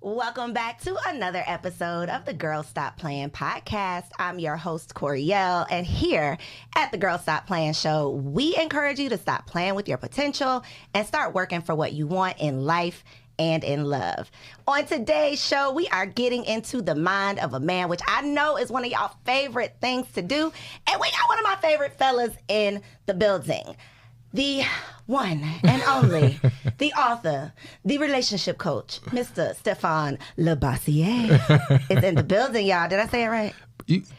Welcome back to another episode of the Girls Stop Playing podcast. I'm your host, Koereyelle, and here at the Girls Stop Playing show, we encourage you to stop playing with your potential and start working for what you want in life and in love. On today's show, we are getting into the mind of a man, which I know is one of y'all favorite things to do, and we got one of my favorite fellas in the building. The one and only, the author, the relationship coach, Mr. Stephan is in the building, y'all. Did I say it right?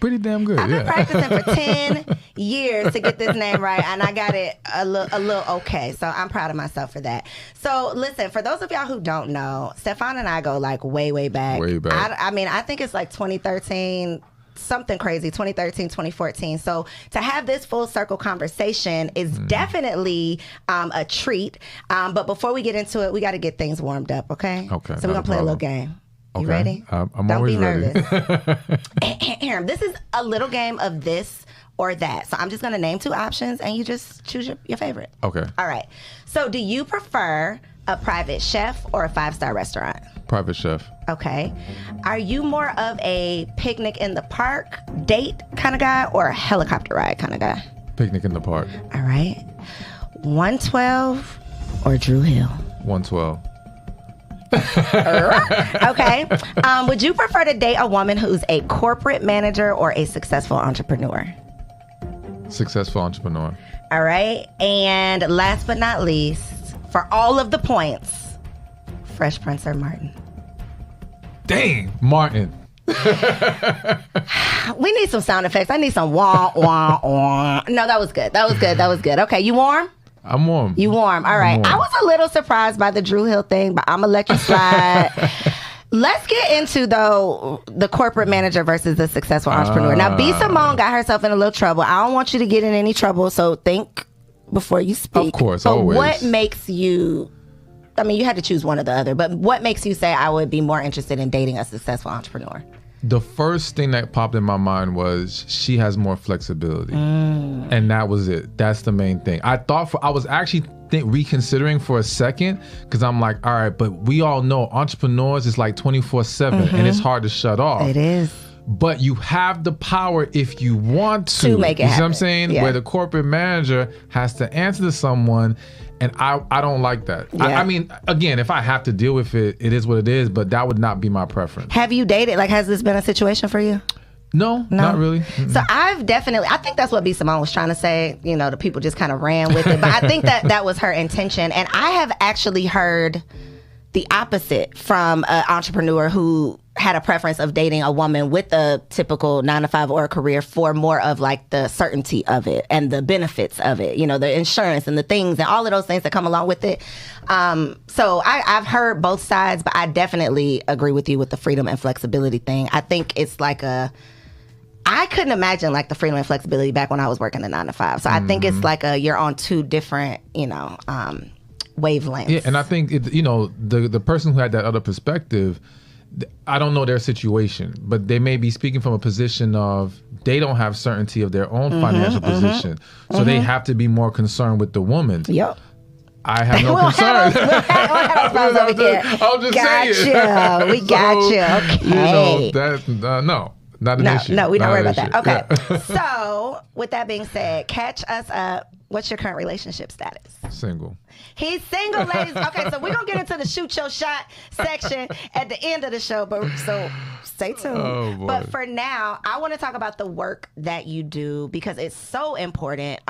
Pretty damn good. I've been practicing for 10 years to get this name right, and I got it a little okay. So I'm proud of myself for that. So listen, for those of y'all who don't know, Stephan and I go like way back. Way back. I mean, I think it's like 2013. Something crazy, 2013, 2014. So to have this full circle conversation is definitely a treat. But before we get into it, we got to get things warmed up, okay? Okay. So we're going to play a little game. You ready? I'm Don't always be ready. nervous. This is a little game of this or that. So I'm just going to name two options and you just choose your favorite. Okay. All right. So do you prefer a private chef or a 5-star restaurant? Private chef. Okay. Are you more of a picnic in the park date kind of guy or a helicopter ride kind of guy? Picnic in the park. All right. 112 or Drew Hill? 112. Okay. Would you prefer to date a woman who's a corporate manager or a successful entrepreneur? Successful entrepreneur. All right. And last but not least, for all of the points, Fresh Prince or Martin? Dang, Martin. We need some sound effects. I need some wah, wah, wah. No, that was good. That was good. Okay, you warm? I'm warm. You warm. All right. I was a little surprised by the Drew Hill thing, but I'm going to let you slide. Let's get into, though, the corporate manager versus the successful entrepreneur. Now, B. Simone got herself in a little trouble. I don't want you to get in any trouble, so think before you speak. Of course, but always. What makes you... I mean, you had to choose one or the other, but what makes you say I would be more interested in dating a successful entrepreneur? The first thing that popped in my mind was she has more flexibility. And that was it. That's the main thing. I was actually reconsidering for a second because I'm like, all right, but we all know entrepreneurs is like 24/7 and it's hard to shut off. It is. But you have the power if you want to make it you happen. See what I'm saying? Yeah. Where the corporate manager has to answer to someone, and I don't like that. Yeah. I mean, again, if I have to deal with it, it is what it is, but that would not be my preference. Have you dated? Like, has this been a situation for you? No, not really. So I think that's what B. Simone was trying to say. You know, the people just kind of ran with it. But I think that was her intention. And I have actually heard the opposite from an entrepreneur who had a preference of dating a woman with a typical 9-to-5 or a career for more of like the certainty of it and the benefits of it, you know, the insurance and the things and all of those things that come along with it. So I've heard both sides, but I definitely agree with you with the freedom and flexibility thing. I think it's like I couldn't imagine like the freedom and flexibility back when I was working the 9-to-5. So I think it's like you're on two different, wavelengths. Yeah, and I think the person who had that other perspective, I don't know their situation, but they may be speaking from a position of they don't have certainty of their own financial position, so they have to be more concerned with the woman. Yep. I have no concern. I'll just saying. We got you. Okay. That's no. Not an issue. No, we don't worry about issue. that. Okay. Yeah. So, with that being said, catch us up. What's your current relationship status? Single. He's single, ladies. Okay, so we're going to get into the shoot your shot section at the end of the show, so stay tuned. Oh, boy. But for now, I want to talk about the work that you do because it's so important.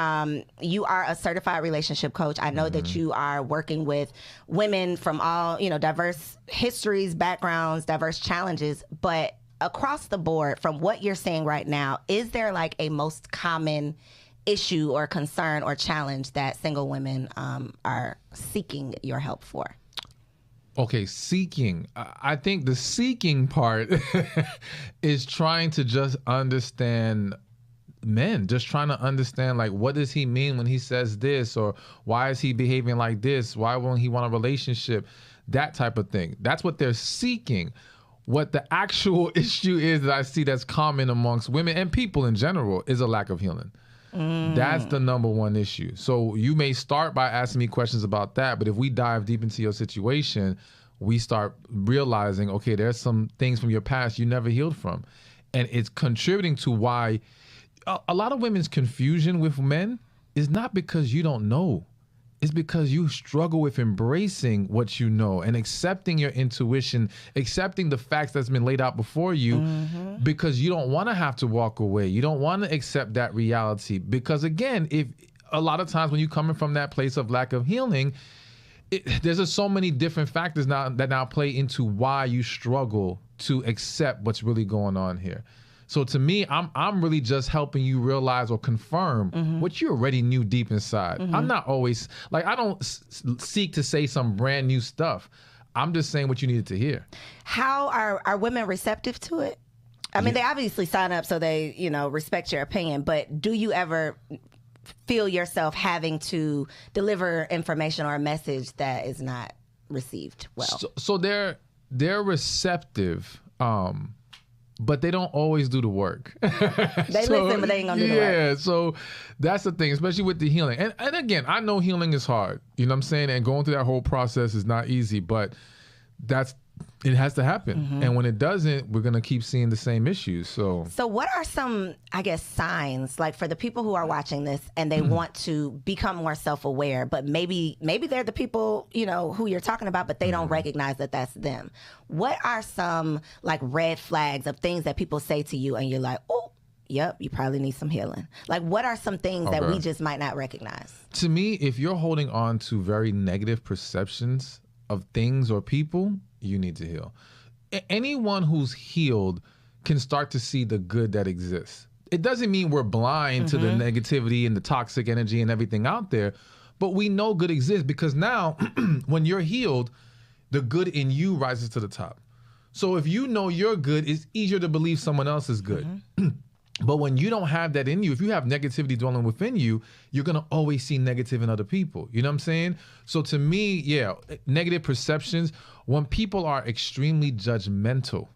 You are a certified relationship coach. I know that you are working with women from all, diverse histories, backgrounds, diverse challenges, but across the board, from what you're seeing right now, is there like a most common issue or concern or challenge that single women are seeking your help for? Okay, seeking. I think the seeking part is trying to just understand men, just trying to understand, like, what does he mean when he says this, or why is he behaving like this? Why won't he want a relationship? That type of thing. That's what they're seeking. What the actual issue is that I see that's common amongst women and people in general is a lack of healing. That's the number one issue. So you may start by asking me questions about that, but if we dive deep into your situation, we start realizing, okay, there's some things from your past you never healed from. And it's contributing to why a lot of women's confusion with men is not because you don't know. It's because you struggle with embracing what you know and accepting your intuition, accepting the facts that's been laid out before you, because you don't want to have to walk away. You don't want to accept that reality. Because again, if a lot of times when you're coming from that place of lack of healing, there's just so many different factors that now play into why you struggle to accept what's really going on here. So to me, I'm really just helping you realize or confirm what you already knew deep inside. I'm not always, like, I don't seek to say some brand new stuff. I'm just saying what you needed to hear. How are women receptive to it? I mean, they obviously sign up so they, respect your opinion, but do you ever feel yourself having to deliver information or a message that is not received well? So they're receptive, but they don't always do the work. They listen, but they ain't gonna do the work. Yeah, so that's the thing, especially with the healing. And again, I know healing is hard. You know what I'm saying? And going through that whole process is not easy, but it has to happen. And when it doesn't, we're gonna keep seeing the same issues. So what are some, I guess, signs, like for the people who are watching this and they want to become more self-aware, but maybe they're the people, who you're talking about, but they don't recognize that that's them. What are some like red flags of things that people say to you and you're like, oh, yep, you probably need some healing? Like, what are some things that we just might not recognize? To me, if you're holding on to very negative perceptions of things or people, you need to heal. Anyone who's healed can start to see the good that exists. It doesn't mean we're blind to the negativity and the toxic energy and everything out there, but we know good exists because now when you're healed, the good in you rises to the top. So if you know you're good, it's easier to believe someone else is good. But when you don't have that in you, if you have negativity dwelling within you, you're going to always see negative in other people. You know what I'm saying? So to me, yeah, negative perceptions, when people are extremely judgmental,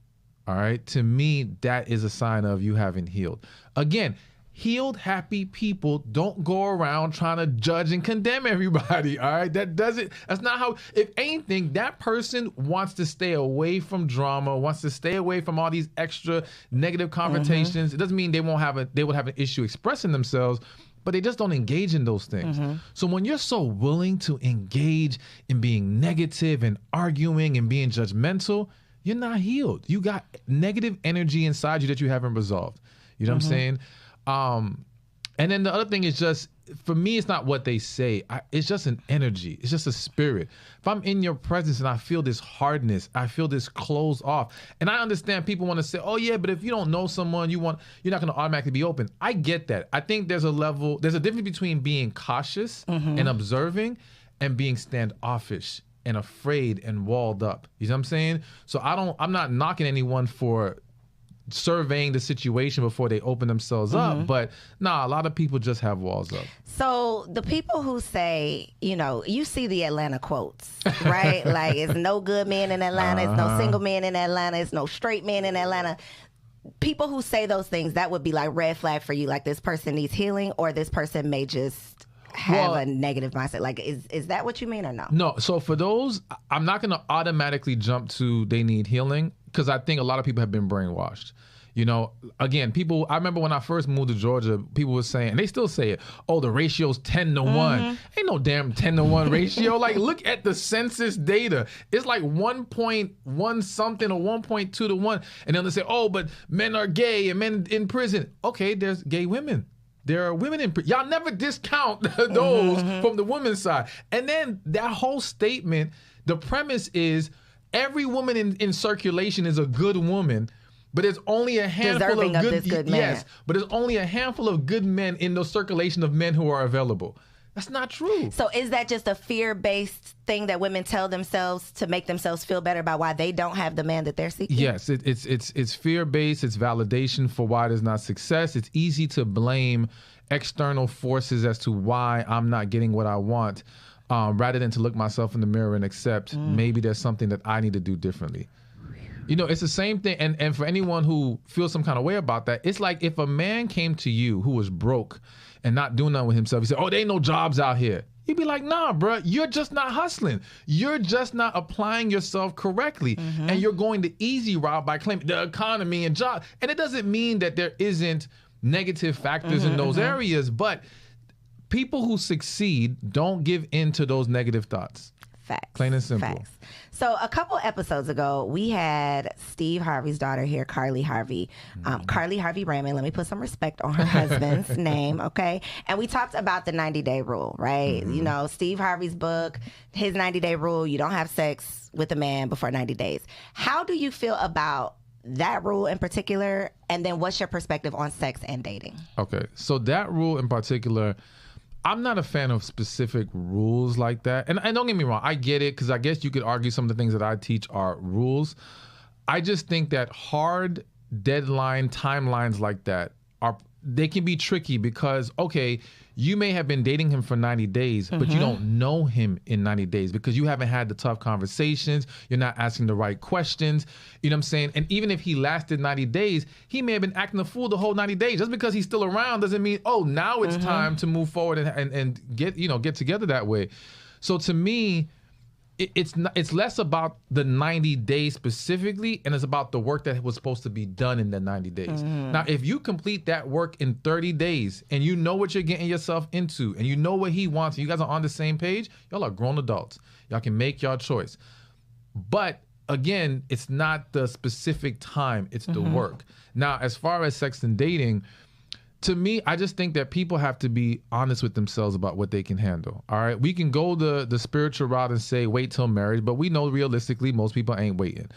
all right, to me, that is a sign of you haven't healed. Again, healed, happy people don't go around trying to judge and condemn everybody, all right? That's not how, if anything, that person wants to stay away from drama, wants to stay away from all these extra negative confrontations. It doesn't mean they would have an issue expressing themselves, but they just don't engage in those things. So when you're so willing to engage in being negative and arguing and being judgmental, you're not healed. You got negative energy inside you that you haven't resolved. You know what I'm saying? And then the other thing is just, for me, it's not what they say. It's just an energy. It's just a spirit. If I'm in your presence and I feel this hardness, I feel this closed off. And I understand people want to say, oh yeah, but if you don't know someone, you're not going to automatically be open. I get that. I think there's a difference between being cautious and observing and being standoffish and afraid and walled up. You know what I'm saying? So I'm not knocking anyone for surveying the situation before they open themselves up, but a lot of people just have walls up. So the people who say, you see the Atlanta quotes, right? Like, it's no good men in Atlanta, it's no single men in Atlanta, it's no straight men in Atlanta. People who say those things, that would be like red flag for you, like this person needs healing or this person may just have a negative mindset. Like, is that what you mean or no? No. So for those, I'm not going to automatically jump to they need healing because I think a lot of people have been brainwashed. Again, I remember when I first moved to Georgia, people were saying, and they still say it, oh, the ratio's 10-1. Ain't no damn 10-1 ratio. Like, look at the census data. It's like 1.1 something or 1.2 to 1. And then they say, oh, but men are gay and men in prison. Okay, there's gay women. There are women in prison. Y'all never discount those from the women's side. And then that whole statement, the premise is every woman in circulation is a good woman, but there's only a handful of good men. Yes, but there's only a handful of good men in the circulation of men who are available. That's not true. So is that just a fear-based thing that women tell themselves to make themselves feel better about why they don't have the man that they're seeking? Yes, it's fear-based. It's validation for why there's not success. It's easy to blame external forces as to why I'm not getting what I want, rather than to look myself in the mirror and accept maybe there's something that I need to do differently. It's the same thing. And for anyone who feels some kind of way about that, it's like if a man came to you who was broke and not doing nothing with himself, he said, oh, there ain't no jobs out here. You'd be like, nah, bro, you're just not hustling. You're just not applying yourself correctly. And you're going the easy route by claiming the economy and job. And it doesn't mean that there isn't negative factors in those areas, but people who succeed don't give in to those negative thoughts. Facts. Plain and simple. Facts. So a couple episodes ago, we had Steve Harvey's daughter here, Carly Harvey. Carly Harvey Raymond, let me put some respect on her husband's name, okay? And we talked about the 90-day rule, right? You know, Steve Harvey's book, his 90-day rule, you don't have sex with a man before 90 days. How do you feel about that rule in particular? And then what's your perspective on sex and dating? Okay, so that rule in particular, I'm not a fan of specific rules like that. And don't get me wrong, I get it, because I guess you could argue some of the things that I teach are rules. I just think that hard deadline timelines like that they can be tricky because, okay, you may have been dating him for 90 days, but you don't know him in 90 days because you haven't had the tough conversations. You're not asking the right questions. You know what I'm saying? And even if he lasted 90 days, he may have been acting a fool the whole 90 days. Just because he's still around doesn't mean, oh, now it's time to move forward and get together that way. So to me, it's less about the 90 days specifically, and it's about the work that was supposed to be done in the 90 days. Now, if you complete that work in 30 days and you know what you're getting yourself into and you know what he wants and you guys are on the same page, y'all are grown adults. Y'all can make your choice. But again, it's not the specific time, it's the work. Now, as far as sex and dating, to me, I just think that people have to be honest with themselves about what they can handle. All right. We can go the spiritual route and say, wait till marriage, but we know realistically, most people ain't waiting.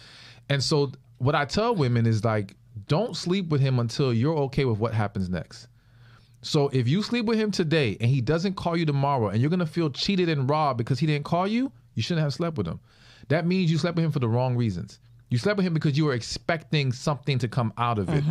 And so what I tell women is like, don't sleep with him until you're okay with what happens next. So if you sleep with him today and he doesn't call you tomorrow and you're going to feel cheated and robbed because he didn't call you, you shouldn't have slept with him. That means you slept with him for the wrong reasons. You slept with him because you were expecting something to come out of it.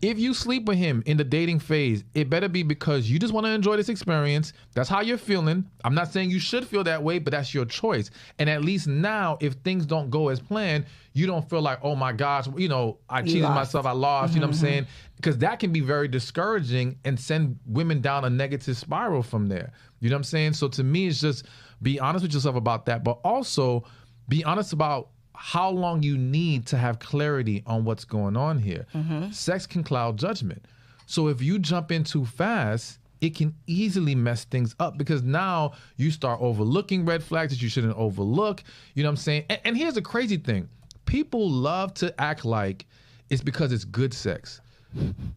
If you sleep with him in the dating phase, it better be because you just want to enjoy this experience. That's how you're feeling. I'm not saying you should feel that way, but that's your choice. And at least now, if things don't go as planned, you don't feel like, oh my gosh, you know, I cheated myself, I lost, you know what I'm saying? Because that can be very discouraging and send women down a negative spiral from there. You know what I'm saying? So to me, it's just be honest with yourself about that, but also be honest about how long you need to have clarity on what's going on here. Sex can cloud judgment. So if you jump in too fast, it can easily mess things up because now you start overlooking red flags that you shouldn't overlook. You know what I'm saying? And here's the crazy thing. People love to act like it's because it's good sex.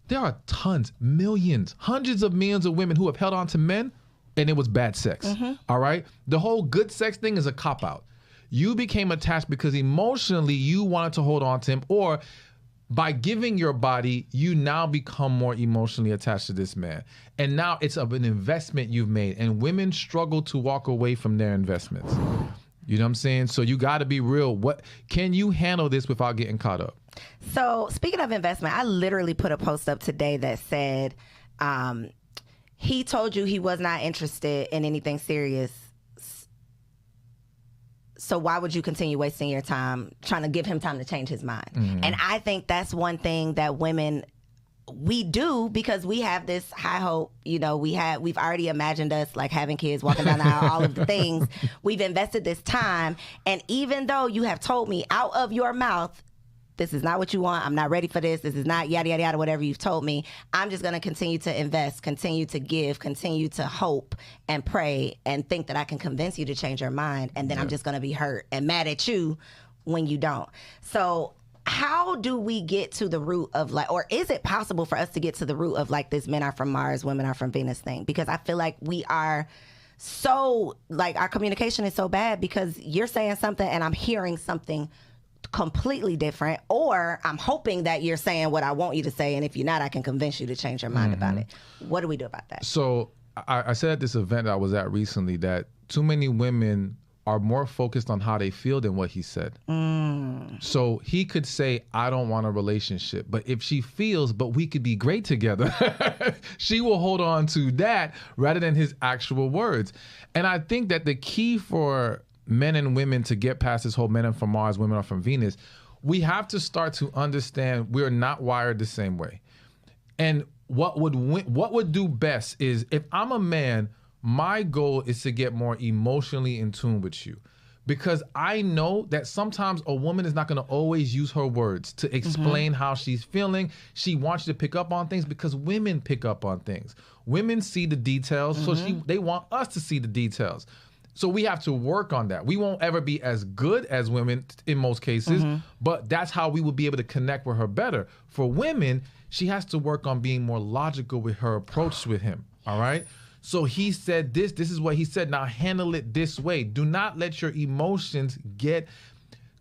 There are tons, millions, hundreds of millions of women who have held on to men and it was bad sex. All right? The whole good sex thing is a cop-out. You became attached because emotionally you wanted to hold on to him, or by giving your body, you now become more emotionally attached to this man. And now it's of an investment you've made, and women struggle to walk away from their investments. You know what I'm saying? So you got to be real. What can you handle this without getting caught up? So speaking of investment, I literally put a post up today that said, he told you he was not interested in anything serious. So why would you continue wasting your time trying to give him time to change his mind? And I think that's one thing that women, we do because we have this high hope. You know, we've already imagined us like having kids, walking down the aisle, all of the things. We've invested this time. And even though you have told me out of your mouth, this is not what you want, I'm not ready for this, this is not yada, yada, yada, whatever you've told me, I'm just going to continue to invest, continue to give, continue to hope and pray and think that I can convince you to change your mind. And then I'm just going to be hurt and mad at you when you don't. So how do we get to the root of like, or is it possible for us to get to the root of like this men are from Mars, women are from Venus thing? Because I feel like we are so, like our communication is so bad because you're saying something and I'm hearing something completely different, or I'm hoping that you're saying what I want you to say, and if you're not, I can convince you to change your mind about it. What do we do about that? So I said at this event I was at recently that too many women are more focused on how they feel than what he said. So he could say, I don't want a relationship, but if she feels, but we could be great together, she will hold on to that rather than his actual words. And I think that the key for men and women to get past this whole men are from Mars, women are from Venus, we have to start to understand we're not wired the same way. And what would do best is if I'm a man, My goal is to get more emotionally in tune with you. Because I know that sometimes a woman is not going to always use her words to explain how she's feeling. She wants you to pick up on things because women pick up on things. Women see the details, so they want us to see the details. So we have to work on that. We won't ever be as good as women in most cases, but that's how we will be able to connect with her better. For women, she has to work on being more logical with her approach with him, all right? So he said this is what he said. Now handle it this way. Do not let your emotions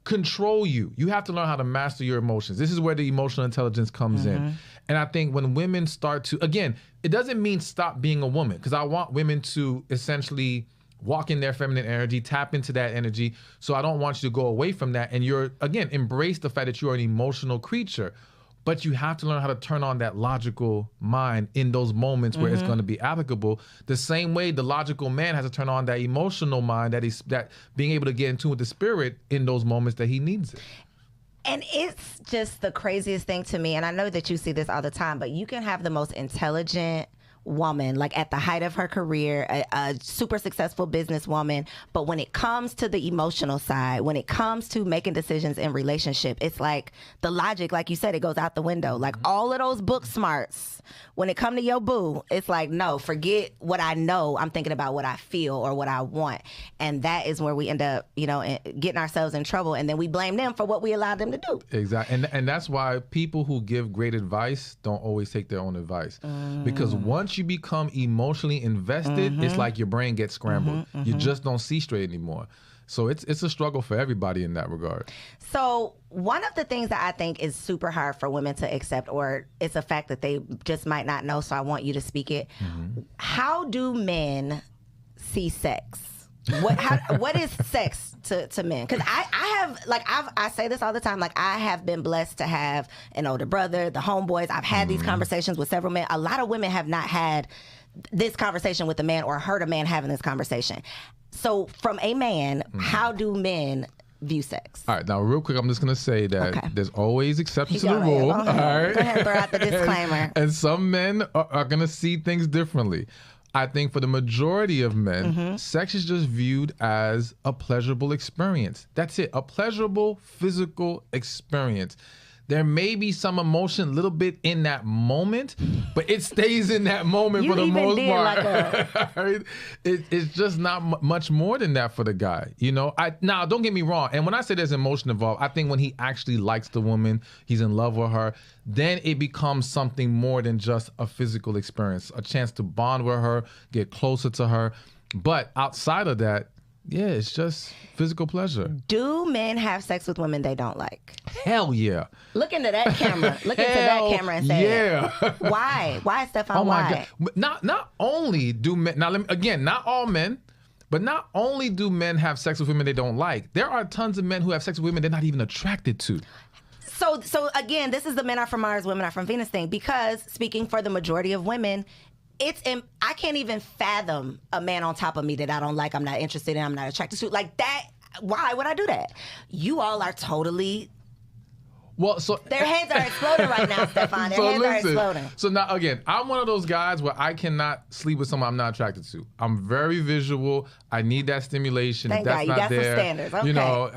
control you. You have to learn how to master your emotions. This is where the emotional intelligence comes in. And I think when women start to, again, it doesn't mean stop being a woman, because I want women to essentially walk in their feminine energy, tap into that energy. So I don't want you to go away from that. And embrace the fact that you're an emotional creature. But you have to learn how to turn on that logical mind in those moments where it's going to be applicable. The same way the logical man has to turn on that emotional mind, that being able to get in tune with the spirit in those moments that he needs it. And it's just the craziest thing to me. And I know that you see this all the time, but you can have the most intelligent woman, like at the height of her career, a super successful businesswoman, but when it comes to the emotional side, when it comes to making decisions in relationship, it's like the logic, like you said, it goes out the window. Like all of those book smarts, when it come to your boo, it's like, no, forget what I know. I'm thinking about what I feel or what I want. And that is where we end up, getting ourselves in trouble. And then we blame them for what we allowed them to do. Exactly. And that's why people who give great advice don't always take their own advice. Because once you become emotionally invested, it's like your brain gets scrambled. You just don't see straight anymore. So it's a struggle for everybody in that regard. So one of the things that I think is super hard for women to accept, or it's a fact that they just might not know, so I want you to speak it. How do men see sex? What is sex to men? Because I say this all the time. Like, I have been blessed to have an older brother, the homeboys. I've had these conversations with several men. A lot of women have not had this conversation with a man or heard a man having this conversation. So from a man, how do men view sex? All right, now real quick, I'm just gonna say that there's always exceptions to the rule. Go ahead and throw out the disclaimer. And some men are gonna see things differently. I think for the majority of men, sex is just viewed as a pleasurable experience. That's it, a pleasurable physical experience. There may be some emotion a little bit in that moment, but it stays in that moment for the most part. It's just not much more than that for the guy. Now, don't get me wrong. And when I say there's emotion involved, I think when he actually likes the woman, he's in love with her, then it becomes something more than just a physical experience, a chance to bond with her, get closer to her. But outside of that, yeah, it's just physical pleasure. Do men have sex with women they don't like? Hell yeah. Look into that camera. Look into that camera and say, yeah. Why? Why, Stephan? Oh my why? God. Not only do men, now again, not all men, but not only do men have sex with women they don't like, there are tons of men who have sex with women they're not even attracted to. So again, this is the men are from Mars, women are from Venus thing, because speaking for the majority of women, I can't even fathom a man on top of me that I don't like, I'm not interested in, I'm not attracted to. Like that, why would I do that? You all are totally... Well, so their heads are exploding right now, Stephan. Their heads are exploding. So now, again, I'm one of those guys where I cannot sleep with someone I'm not attracted to. I'm very visual. I need that stimulation. Thank if that's God, you not got there, some standards.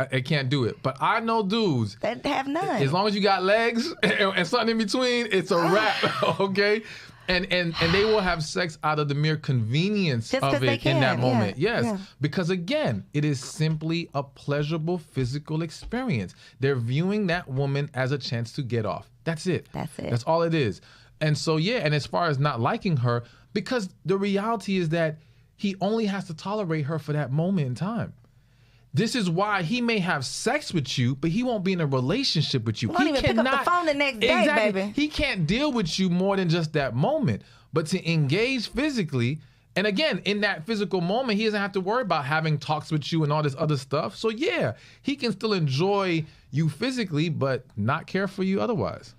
Okay. I can't do it. But I know dudes that have none. As long as you got legs and something in between, it's a wrap. Okay. And they will have sex out of the mere convenience of it in that moment. Yeah. Yes. Yeah. Because again, it is simply a pleasurable physical experience. They're viewing that woman as a chance to get off. That's it. That's all it is. And so, yeah, and as far as not liking her, because the reality is that he only has to tolerate her for that moment in time. This is why he may have sex with you, but he won't be in a relationship with you. He won't even pick up the phone the next day, baby. He can't deal with you more than just that moment. But to engage physically, and again, in that physical moment, he doesn't have to worry about having talks with you and all this other stuff. So yeah, he can still enjoy you physically, but not care for you otherwise.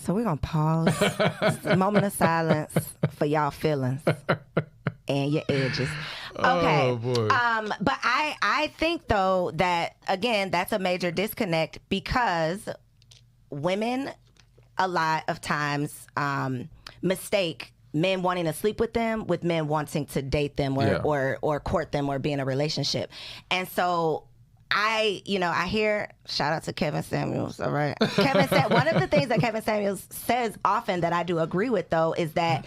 So we're going to pause. A moment of silence for y'all feelings and your edges. Okay. Oh, boy. But I think, though, that, again, that's a major disconnect because women a lot of times mistake men wanting to sleep with them with men wanting to date them or court them or be in a relationship. And so I hear, shout out to Kevin Samuels, all right? Kevin said, one of the things that Kevin Samuels says often that I do agree with, though, is that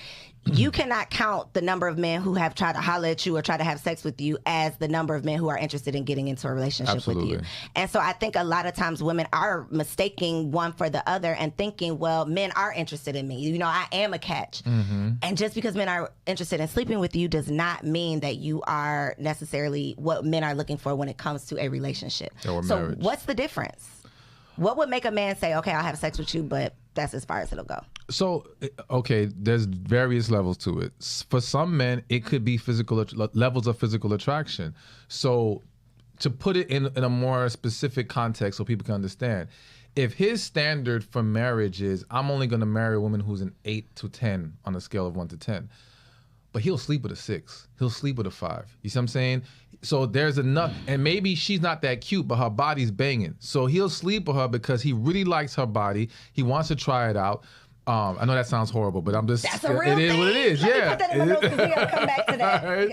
you cannot count the number of men who have tried to holler at you or try to have sex with you as the number of men who are interested in getting into a relationship with you. And so I think a lot of times women are mistaking one for the other and thinking, well, men are interested in me. You know, I am a catch. And just because men are interested in sleeping with you does not mean that you are necessarily what men are looking for when it comes to a relationship. Or so marriage. what's the difference? What would make a man say, okay, I'll have sex with you, but that's as far as it'll go? So, okay, there's various levels to it. For some men, it could be physical levels of physical attraction. So, to put it in a more specific context so people can understand, if his standard for marriage is, I'm only going to marry a woman who's an 8 to 10 on a scale of 1 to 10, but he'll sleep with a 6. He'll sleep with a 5. You see what I'm saying? So there's enough, and maybe she's not that cute, but her body's banging. So he'll sleep with her because he really likes her body. He wants to try it out. I know that sounds horrible, but I'm just, that's a real it is thing. what it is. Let me put that in my notes because we gotta come back to that. Right?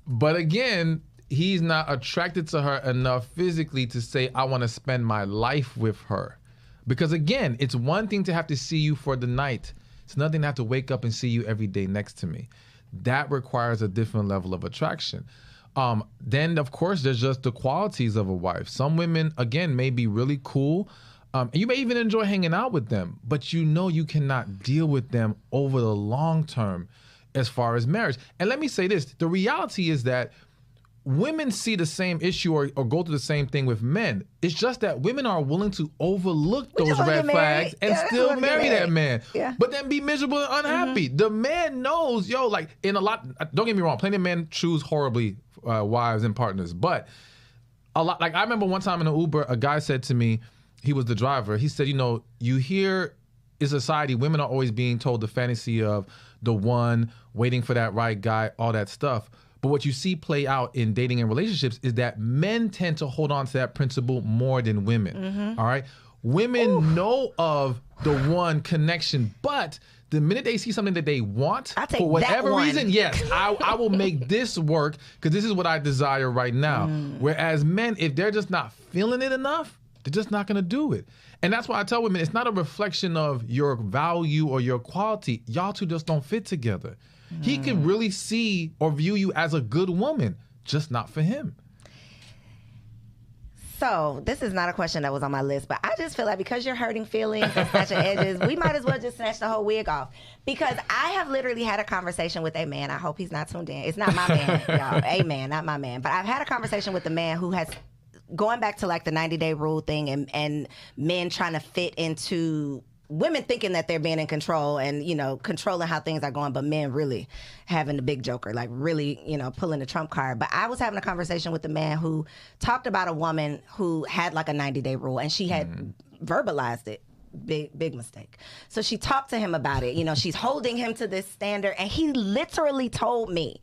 But again, he's not attracted to her enough physically to say, I want to spend my life with her. Because again, it's one thing to have to see you for the night. It's nothing to have to wake up and see you every day next to me. That requires a different level of attraction. Then, of course, there's just the qualities of a wife. Some women, again, may be really cool. And you may even enjoy hanging out with them, but you know you cannot deal with them over the long term as far as marriage. And let me say this. The reality is that women see the same issue or go through the same thing with men. It's just that women are willing to overlook those red flags and still marry that man. Yeah. But then be miserable and unhappy. The man knows, don't get me wrong, plenty of men choose horribly wives and partners. But a lot, like I remember one time in an Uber, a guy said to me, he was the driver, he said, you hear in society, women are always being told the fantasy of the one, waiting for that right guy, all that stuff. But what you see play out in dating and relationships is that men tend to hold on to that principle more than women. All right. Women know of the one connection, but the minute they see something that they want, for whatever reason, yes, I will make this work because this is what I desire right now. Whereas men, if they're just not feeling it enough, they're just not going to do it. And that's why I tell women, it's not a reflection of your value or your quality. Y'all two just don't fit together. He can really see or view you as a good woman, just not for him. So this is not a question that was on my list, but I just feel like because you're hurting feelings and snatching edges, we might as well just snatch the whole wig off. Because I have literally had a conversation with a man. I hope he's not tuned in. It's not my man, y'all. A man, not my man. But I've had a conversation with a man who has, going back to like the 90-day rule thing and men trying to fit into women thinking that they're being in control and, controlling how things are going, but men really having the big joker, like really, pulling the trump card. But I was having a conversation with a man who talked about a woman who had like a 90-day rule and she had verbalized it. Big mistake. So she talked to him about it. She's holding him to this standard and he literally told me,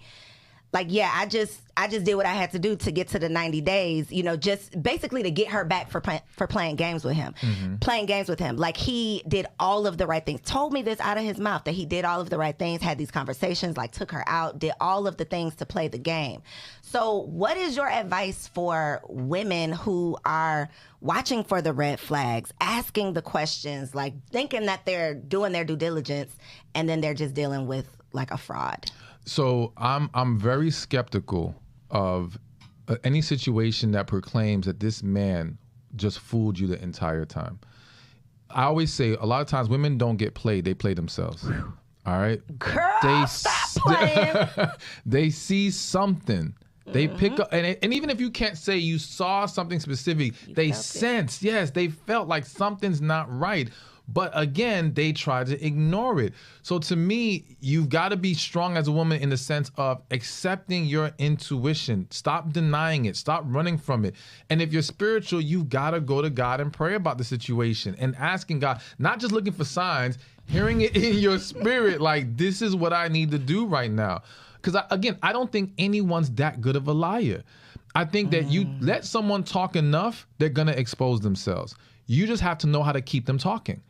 like, yeah, I just did what I had to do to get to the 90 days, just basically to get her back for playing games with him. Playing games with him. Like, he did all of the right things. Told me this out of his mouth, that he did all of the right things, had these conversations, like took her out, did all of the things to play the game. So what is your advice for women who are watching for the red flags, asking the questions, like thinking that they're doing their due diligence, and then they're just dealing with like a fraud? So I'm very skeptical of any situation that proclaims that this man just fooled you the entire time. I always say a lot of times women don't get played, they play themselves. All right? Girl, stop playing. They see something. They pick up, and even if you can't say you saw something specific, they sense, yes, they felt like something's not right. But again, they try to ignore it. So to me, you've got to be strong as a woman in the sense of accepting your intuition. Stop denying it. Stop running from it. And if you're spiritual, you've got to go to God and pray about the situation and asking God, not just looking for signs, hearing it in your spirit, like, this is what I need to do right now. Because I don't think anyone's that good of a liar. I think that you let someone talk enough, they're going to expose themselves. You just have to know how to keep them talking.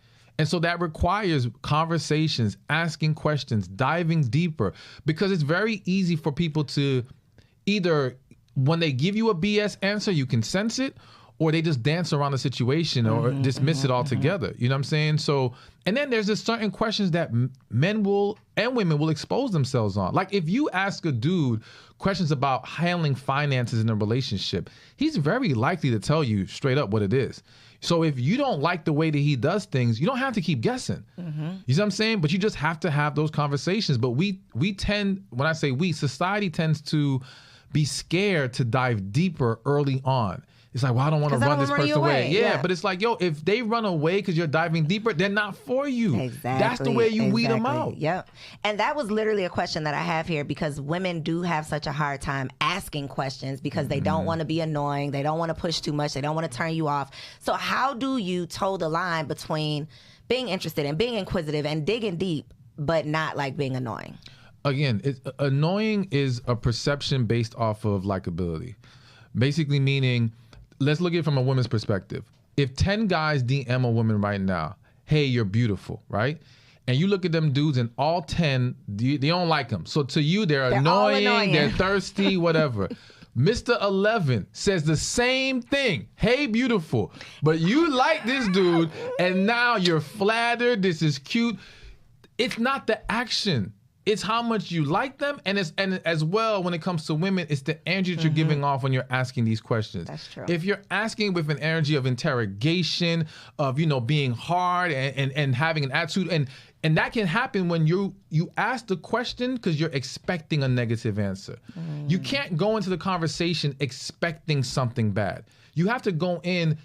And so that requires conversations, asking questions, diving deeper, because it's very easy for people to either, when they give you a BS answer, you can sense it, or they just dance around the situation or dismiss it altogether. You know what I'm saying? So, and then there's just certain questions that men will and women will expose themselves on. Like if you ask a dude questions about handling finances in a relationship, he's very likely to tell you straight up what it is. So if you don't like the way that he does things, you don't have to keep guessing. You know what I'm saying? But you just have to have those conversations. But we tend, when I say we, society tends to be scared to dive deeper early on. It's like, well, I don't want to run this person away. Yeah, but it's like, yo, if they run away because you're diving deeper, they're not for you. Exactly. That's the way you weed them out. Yep. And that was literally a question that I have here, because women do have such a hard time asking questions because they don't want to be annoying. They don't want to push too much. They don't want to turn you off. So how do you toe the line between being interested and being inquisitive and digging deep, but not like being annoying? Again, annoying is a perception based off of likability. Basically meaning, let's look at it from a woman's perspective. If 10 guys DM a woman right now, hey, you're beautiful, right? And you look at them dudes and all 10, they don't like them. So to you, they're annoying, they're thirsty, whatever. Mr. 11 says the same thing. Hey, beautiful. But you like this dude and now you're flattered. This is cute. It's not the action. It's how much you like them, and as well when it comes to women, it's the energy that you're giving off when you're asking these questions. That's true. If you're asking with an energy of interrogation, of being hard and having an attitude, and that can happen when you ask the question because you're expecting a negative answer. You can't go into the conversation expecting something bad. You have to go in,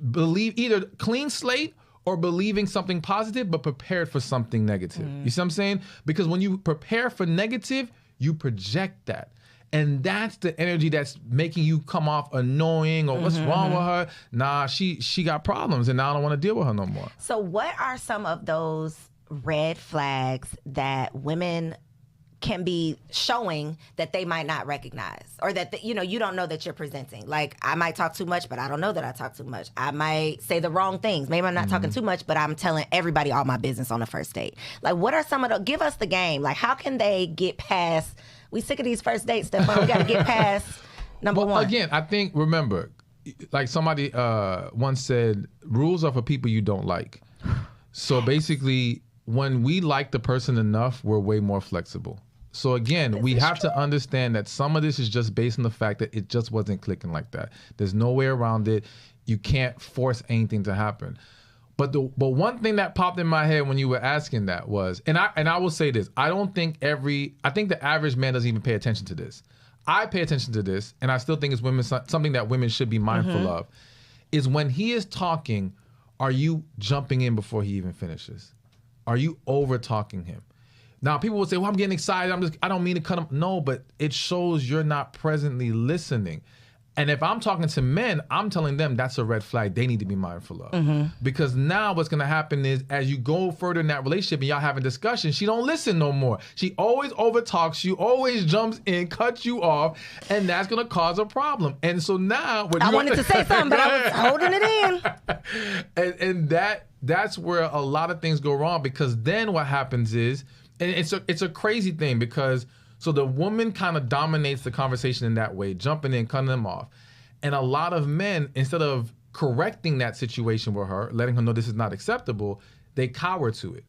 believe either clean slate or believing something positive, but prepared for something negative. You see what I'm saying? Because when you prepare for negative, you project that. And that's the energy that's making you come off annoying or what's wrong with her? Nah, she got problems and now I don't want to deal with her no more. So what are some of those red flags that women can be showing that they might not recognize, or that you don't know that you're presenting? Like, I might talk too much, but I don't know that I talk too much. I might say the wrong things. Maybe I'm not talking too much, but I'm telling everybody all my business on the first date. Like, what are some of the, give us the game. Like, how can they get past, we sick of these first dates, Stephan. We got to get past number one. Again, I think, remember, like somebody once said, rules are for people you don't like. So basically, when we like the person enough, we're way more flexible. So again, we have to understand that some of this is just based on the fact that it just wasn't clicking like that. There's no way around it. You can't force anything to happen. But one thing that popped in my head when you were asking that was, and I will say this, I think the average man doesn't even pay attention to this. I pay attention to this, and I still think it's something that women should be mindful of, is when he is talking, are you jumping in before he even finishes? Are you over talking him? Now, people will say, well, I'm getting excited. I don't mean to cut him. No, but it shows you're not presently listening. And if I'm talking to men, I'm telling them that's a red flag they need to be mindful of. Because now what's going to happen is, as you go further in that relationship and y'all having discussion, she don't listen no more. She always overtalks you, always jumps in, cuts you off, and that's going to cause a problem. And so now... I wanted to say something, but I was holding it in. and that's where a lot of things go wrong, because then what happens is, and it's a crazy thing, because so the woman kind of dominates the conversation in that way, jumping in, cutting them off. And a lot of men, instead of correcting that situation with her, letting her know this is not acceptable, they cower to it.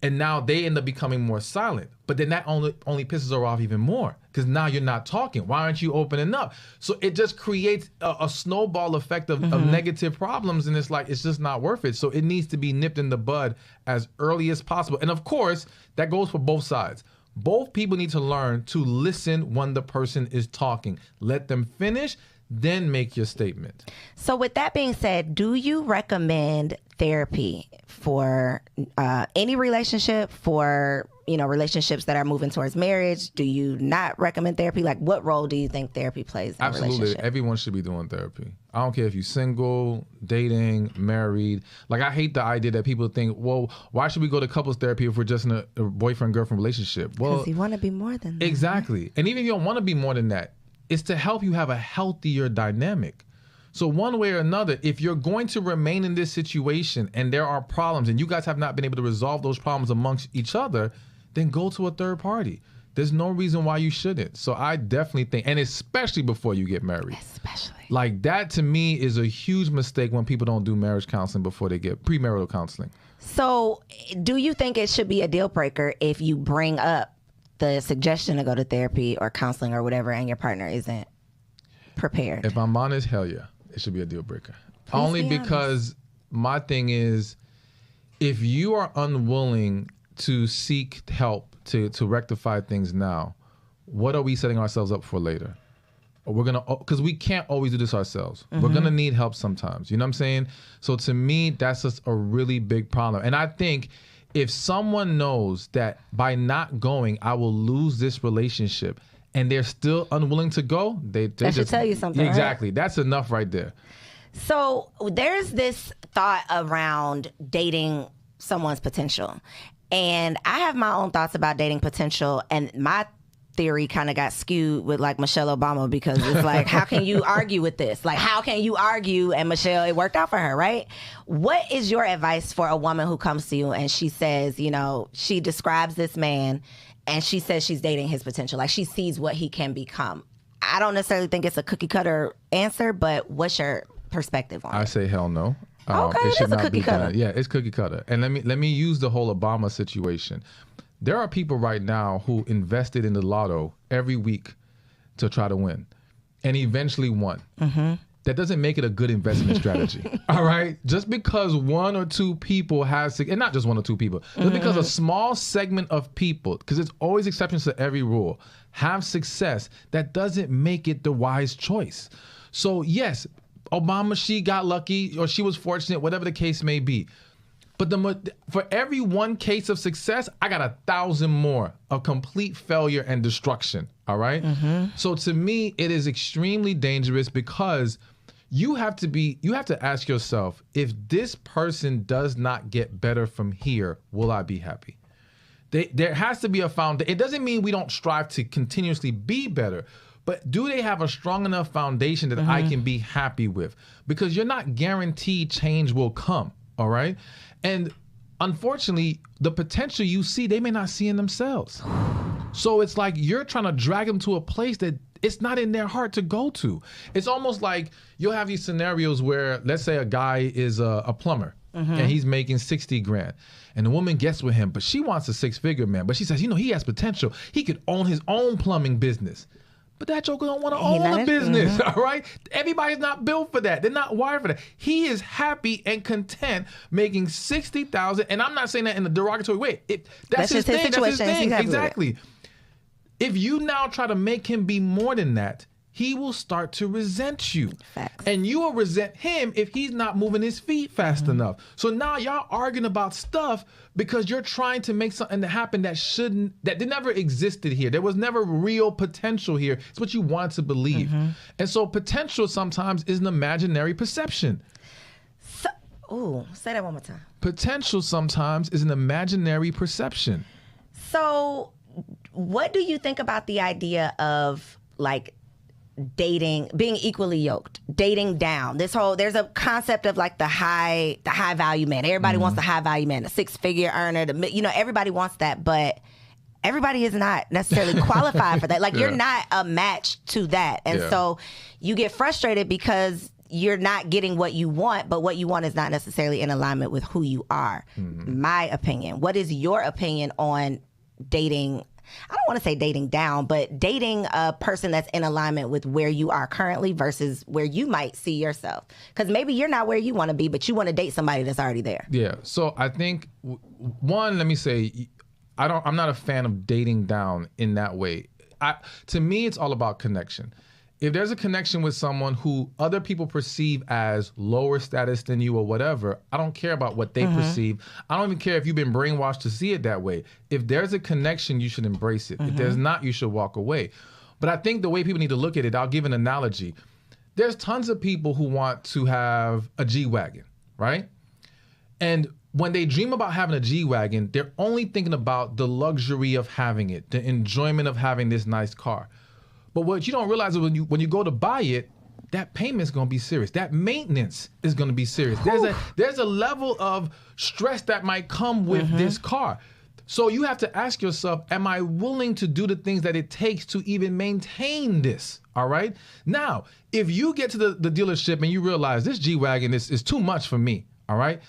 And now they end up becoming more silent. But then that only pisses her off even more, because now you're not talking. Why aren't you opening up? So it just creates a snowball effect of negative problems, and it's like, it's just not worth it. So it needs to be nipped in the bud as early as possible. And of course, that goes for both sides. Both people need to learn to listen when the person is talking. Let them finish, then make your statement. So with that being said, do you recommend therapy for any relationship, for relationships that are moving towards marriage? Do you not recommend therapy? Like, what role do you think therapy plays in a relationship? Absolutely. Everyone should be doing therapy. I don't care if you're single, dating, married. Like, I hate the idea that people think, well, why should we go to couples therapy if we're just in a boyfriend-girlfriend relationship? Well, because you want to be more than that. Exactly. And even if you don't want to be more than that, it's to help you have a healthier dynamic. So one way or another, if you're going to remain in this situation and there are problems and you guys have not been able to resolve those problems amongst each other, then go to a third party. There's no reason why you shouldn't. So I definitely think, and especially before you get married. Especially. Like that to me is a huge mistake when people don't do marriage counseling before they get premarital counseling. So do you think it should be a deal breaker if you bring up the suggestion to go to therapy or counseling or whatever and your partner isn't prepared? If I'm honest, hell yeah, it should be a deal breaker. Please Only be because my thing is, if you are unwilling to seek help to rectify things now, what are we setting ourselves up for later? We're gonna, because we can't always do this ourselves. We're gonna need help sometimes. You know what I'm saying? So to me, that's just a really big problem. And I think if someone knows that by not going, I will lose this relationship, and they're still unwilling to go, they That just should tell you something, Exactly. right? That's enough right there. So there's this thought around dating someone's potential. And I have my own thoughts about dating potential, and my theory kind of got skewed with like Michelle Obama, because it's like, how can you argue with this? Like, how can you argue? And Michelle, it worked out for her, right? What is your advice for a woman who comes to you and she says, you know, she describes this man and she says she's dating his potential, like she sees what he can become? I don't necessarily think it's a cookie cutter answer, but what's your perspective on it? I say hell no. Okay, it should it is a not cookie be cutter. done. Yeah, it's cookie cutter. And let me use the whole Obama situation. There are people right now who invested in the lotto every week to try to win, and eventually won. That doesn't make it a good investment strategy. All right, just because one or two people have, and not just one or two people, just because a small segment of people, because there's always exceptions to every rule, have success, that doesn't make it the wise choice. So yes, Obama, she got lucky or she was fortunate, whatever the case may be. But for every one case of success, I got 1,000 more of complete failure and destruction. All right. So to me, it is extremely dangerous, because you have to ask yourself, if this person does not get better from here, will I be happy? There has to be a foundation. It doesn't mean we don't strive to continuously be better, but do they have a strong enough foundation that I can be happy with? Because you're not guaranteed change will come, all right? And unfortunately, the potential you see, they may not see in themselves. So it's like you're trying to drag them to a place that it's not in their heart to go to. It's almost like you'll have these scenarios where, let's say a guy is a plumber, and he's making 60 grand. And the woman gets with him, but she wants a 6-figure man. But she says, you know, he has potential. He could own his own plumbing business. But that joker don't want to own a business, all right? Everybody's not built for that. They're not wired for that. He is happy and content making $60,000, and I'm not saying that in a derogatory way. That's his thing. That's his thing. Exactly. If you now try to make him be more than that, he will start to resent you. Facts. And you will resent him if he's not moving his feet fast enough. So now y'all arguing about stuff because you're trying to make something to happen that never existed here. There was never real potential here. It's what you want to believe. And so potential sometimes is an imaginary perception. Say that one more time. Potential sometimes is an imaginary perception. So what do you think about the idea of like dating, being equally yoked, dating down? There's a concept of like the high value man. Everybody wants the high value man, the 6-figure earner, everybody wants that, but everybody is not necessarily qualified for that. Like you're not a match to that. And so you get frustrated because you're not getting what you want, but what you want is not necessarily in alignment with who you are. My opinion. What is your opinion on dating? I don't want to say dating down, but dating a person that's in alignment with where you are currently versus where you might see yourself. Because maybe you're not where you want to be, but you want to date somebody that's already there. Yeah. So I think one, let me say, I'm not a fan of dating down in that way. To me, it's all about connection. If there's a connection with someone who other people perceive as lower status than you or whatever, I don't care about what they perceive. I don't even care if you've been brainwashed to see it that way. If there's a connection, you should embrace it. If there's not, you should walk away. But I think the way people need to look at it, I'll give an analogy. There's tons of people who want to have a G-Wagon, right? And when they dream about having a G-Wagon, they're only thinking about the luxury of having it, the enjoyment of having this nice car. But what you don't realize is when you go to buy it, that payment's gonna be serious. That maintenance is gonna be serious. There's a level of stress that might come with this car. So you have to ask yourself, am I willing to do the things that it takes to even maintain this? All right. Now, if you get to the dealership and you realize this G-Wagon is too much for me, all right?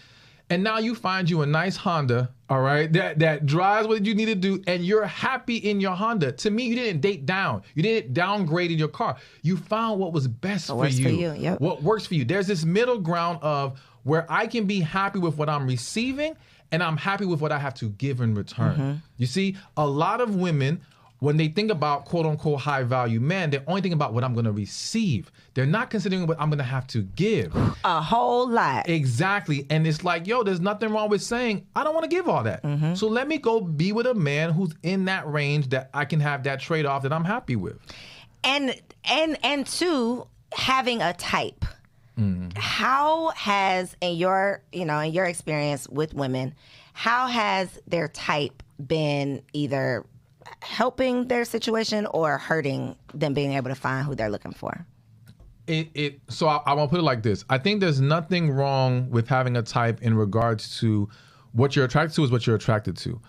And now you find you a nice Honda, all right, that drives what you need to do, and you're happy in your Honda. To me, you didn't date down. You didn't downgrade in your car. You found what was best for you. Yep. What works for you. There's this middle ground of where I can be happy with what I'm receiving, and I'm happy with what I have to give in return. You see, a lot of women, when they think about quote unquote high value men, they're only thinking about what I'm going to receive. They're not considering what I'm going to have to give. A whole lot. Exactly. And it's like, yo, there's nothing wrong with saying, I don't want to give all that. So let me go be with a man who's in that range that I can have that trade-off that I'm happy with. And two, having a type. How has, in your experience with women, how has their type been either helping their situation or hurting them being able to find who they're looking for? So I want to put it like this. I think there's nothing wrong with having a type in regards to what you're attracted to is what you're attracted to.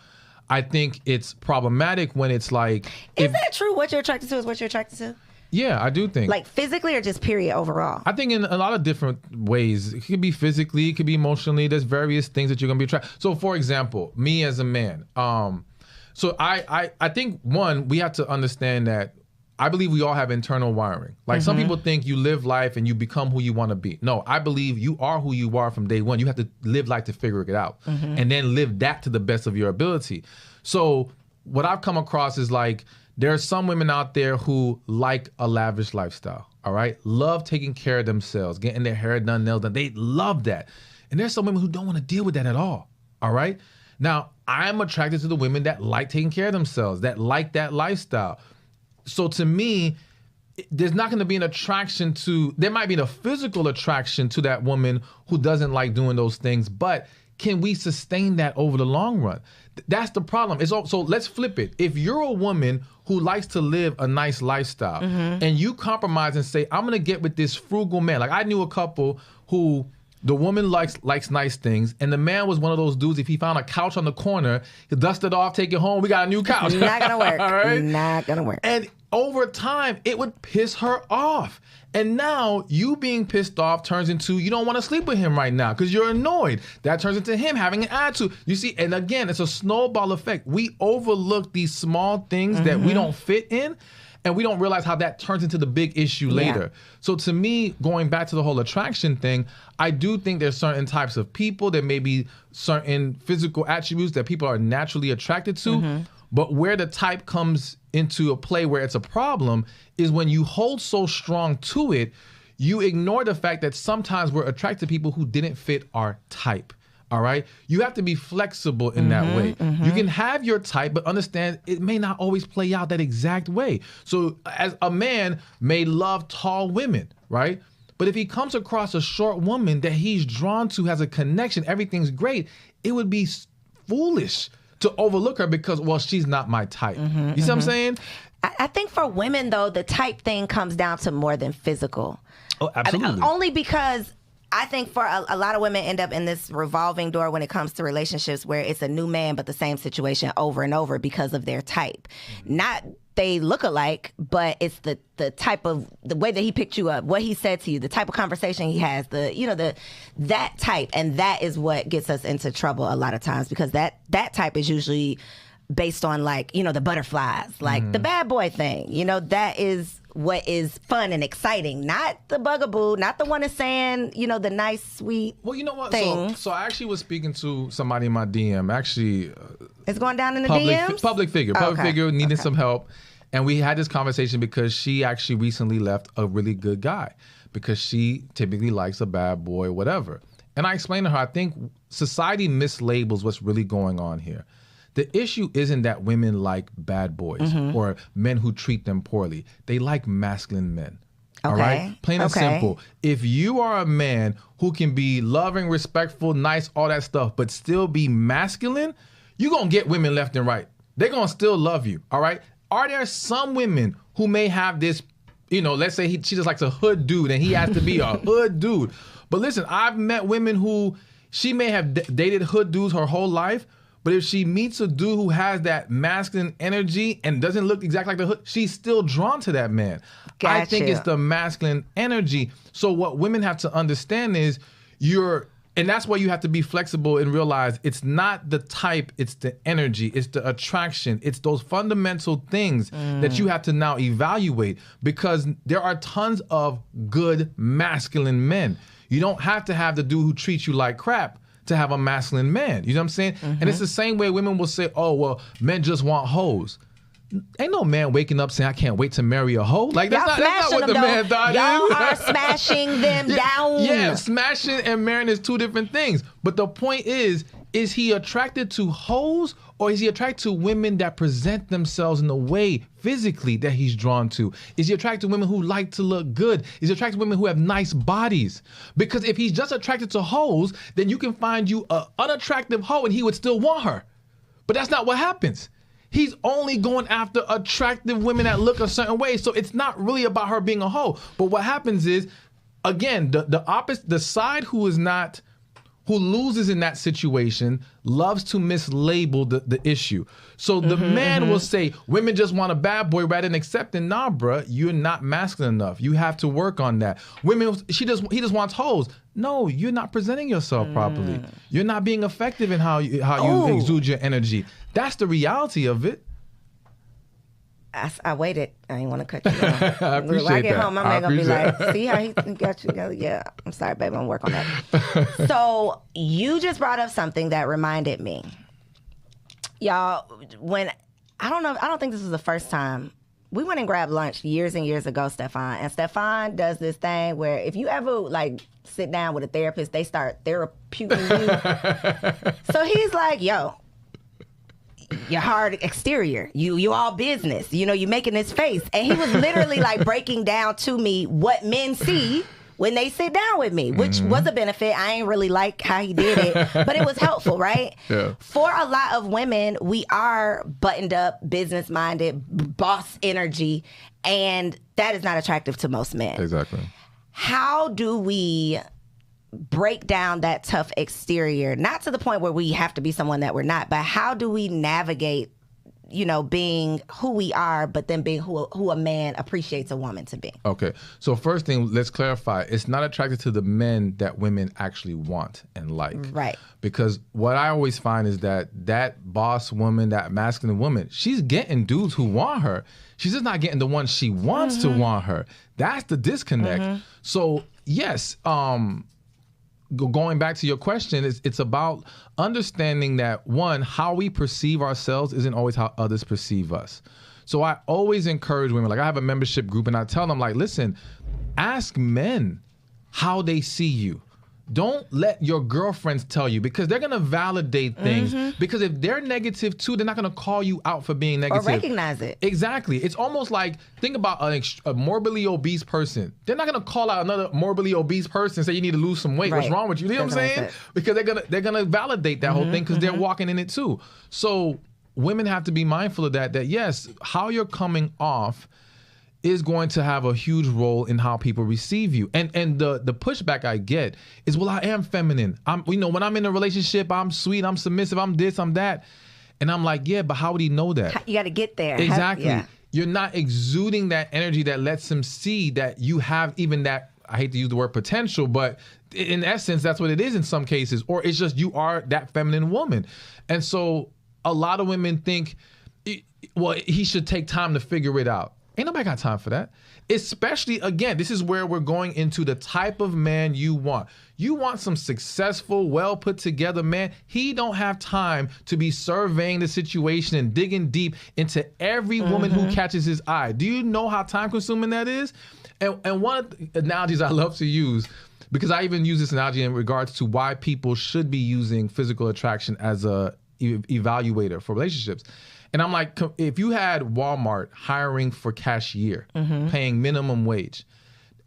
I think it's problematic when it's like... Is that true? What you're attracted to is what you're attracted to? Yeah, I do think. Like physically or just period overall? I think in a lot of different ways. It could be physically, it could be emotionally. There's various things that you're going to be attracted. So for example, me as a man, so I think, one, we have to understand that I believe we all have internal wiring. Like some people think you live life and you become who you want to be. No, I believe you are who you are from day one. You have to live life to figure it out and then live that to the best of your ability. So what I've come across is like, there are some women out there who like a lavish lifestyle, all right? Love taking care of themselves, getting their hair done, nails done. They love that. And there's some women who don't want to deal with that at all, all right? Now, I'm attracted to the women that like taking care of themselves, that like that lifestyle. So to me, there's not going to be an attraction to, there might be a physical attraction to that woman who doesn't like doing those things, but can we sustain that over the long run? That's the problem. So let's flip it. If you're a woman who likes to live a nice lifestyle and you compromise and say, I'm going to get with this frugal man. Like I knew a couple who the woman likes nice things, and the man was one of those dudes, if he found a couch on the corner, he'd dust it off, take it home, we got a new couch. Not going to work. All right? Not going to work. And over time, it would piss her off. And now you being pissed off turns into you don't want to sleep with him right now because you're annoyed. That turns into him having an attitude. You see, and again, it's a snowball effect. We overlook these small things that we don't fit in, and we don't realize how that turns into the big issue later. So to me, going back to the whole attraction thing, I do think there's certain types of people, there may be certain physical attributes that people are naturally attracted to, but where the type comes into a play where it's a problem is when you hold so strong to it, you ignore the fact that sometimes we're attracted to people who didn't fit our type. All right. You have to be flexible in that way. You can have your type, but understand it may not always play out that exact way. So as a man may love tall women, right? But if he comes across a short woman that he's drawn to, has a connection, everything's great, it would be foolish to overlook her because, well, she's not my type. You see what I'm saying? I think for women, though, the type thing comes down to more than physical. Oh, absolutely. Only because I think for a lot of women end up in this revolving door when it comes to relationships where it's a new man, but the same situation over and over because of their type. Not they look alike, but it's the type of, the way that he picked you up, what he said to you, the type of conversation he has, that type. And that is what gets us into trouble a lot of times because that type is usually based on the butterflies, the bad boy thing. That is what is fun and exciting, not the bugaboo, not the one that's saying, the nice, sweet Well, you know what? things. So I actually was speaking to somebody in my DM, actually. It's going down in the DMs? Public figure needed some help. And we had this conversation because she actually recently left a really good guy because she typically likes a bad boy, whatever. And I explained to her, I think society mislabels what's really going on here. The issue isn't that women like bad boys or men who treat them poorly. They like masculine men. Okay. All right? Plain and simple. If you are a man who can be loving, respectful, nice, all that stuff, but still be masculine, you're going to get women left and right. They're going to still love you. All right? Are there some women who may have this You know, let's say she just likes a hood dude and he has to be a hood dude. But listen, I've met women who she may have dated hood dudes her whole life, but if she meets a dude who has that masculine energy and doesn't look exactly like the hood, she's still drawn to that man. Gotcha. I think it's the masculine energy. So what women have to understand is and that's why you have to be flexible and realize it's not the type, it's the energy, it's the attraction, it's those fundamental things that you have to now evaluate, because there are tons of good masculine men. You don't have to have the dude who treats you like crap to have a masculine man. You know what I'm saying? And it's the same way women will say, oh, well, men just want hoes. Ain't no man waking up saying, I can't wait to marry a hoe. Like, that's not what the man thought. Y'all are smashing them down. Yeah, smashing and marrying is two different things. But the point is he attracted to hoes, or is he attracted to women that present themselves in a way physically that he's drawn to? Is he attracted to women who like to look good? Is he attracted to women who have nice bodies? Because if he's just attracted to hoes, then you can find you an unattractive hoe and he would still want her. But that's not what happens. He's only going after attractive women that look a certain way. So it's not really about her being a hoe. But what happens is, again, the side who loses in that situation loves to mislabel the issue. So the man will say, women just want a bad boy rather than accepting, nah, bruh, you're not masculine enough. You have to work on that. Women, he just wants hoes. No, you're not presenting yourself properly. You're not being effective in how you exude your energy. That's the reality of it. I waited. I didn't want to cut you off. I appreciate when I get that. home, my man gonna be like, see how he got you together? Yeah, I'm sorry, baby. I'm gonna work on that. So you just brought up something that reminded me. Y'all, I don't think this was the first time. We went and grabbed lunch years and years ago, Stephan. And Stephan does this thing where if you ever like sit down with a therapist, they start therapeuting you. So he's like, yo, your hard exterior, you all business, you know, you making this face. And he was literally like breaking down to me what men see when they sit down with me, which was a benefit. I ain't really like how he did it, but it was helpful, right? Yeah. For a lot of women, we are buttoned up, business minded, boss energy, and that is not attractive to most men. Exactly. How do we break down that tough exterior, not to the point where we have to be someone that we're not, but how do we navigate, you know, being who we are, but then being who a man appreciates a woman to be? Okay. So first thing, let's clarify. It's not attracted to the men that women actually want and like. Right. Because what I always find is that boss woman, that masculine woman, she's getting dudes who want her. She's just not getting the ones she wants to want her. That's the disconnect. So yes, going back to your question, it's about understanding that, one, how we perceive ourselves isn't always how others perceive us. So I always encourage women, like I have a membership group and I tell them, like, listen, ask men how they see you. Don't let your girlfriends tell you, because they're going to validate things. Because if they're negative too, they're not going to call you out for being negative. Or recognize it. Exactly. It's almost like, think about a morbidly obese person. They're not going to call out another morbidly obese person and say, you need to lose some weight. Right. What's wrong with you? You know what I'm saying? Because they're gonna validate that whole thing because they're walking in it too. So women have to be mindful of that yes, how you're coming off is going to have a huge role in how people receive you. And the pushback I get is, well, I am feminine. When I'm in a relationship, I'm sweet, I'm submissive, I'm this, I'm that. And I'm like, yeah, but how would he know that? You got to get there. Exactly. Yeah. You're not exuding that energy that lets him see that you have even that, I hate to use the word potential, but in essence, that's what it is in some cases. Or it's just you are that feminine woman. And so a lot of women think, well, he should take time to figure it out. Ain't nobody got time for that. Especially, again, this is where we're going into the type of man you want. You want some successful, well put together man. He don't have time to be surveying the situation and digging deep into every woman who catches his eye. Do you know how time consuming that is? And one of the analogies I love to use, because I even use this analogy in regards to why people should be using physical attraction as a evaluator for relationships. And I'm like, if you had Walmart hiring for cashier, paying minimum wage,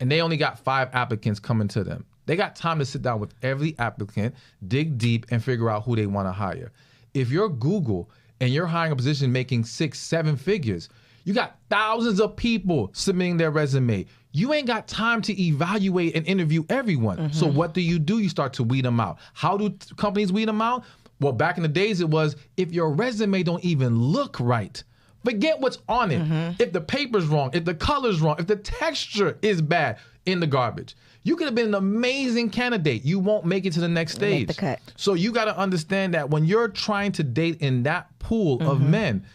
and they only got 5 applicants coming to them, they got time to sit down with every applicant, dig deep, and figure out who they want to hire. If you're Google and you're hiring a position making 6, 7 figures, You got thousands of people submitting their resume. You ain't got time to evaluate and interview everyone. So what do? You start to weed them out. How do companies weed them out? Well, back in the days, it was if your resume don't even look right, forget what's on it. If the paper's wrong, if the color's wrong, if the texture is bad, in the garbage. You could have been an amazing candidate. You won't make it to the next stage. Make the cut. So you got to understand that when you're trying to date in that pool of men,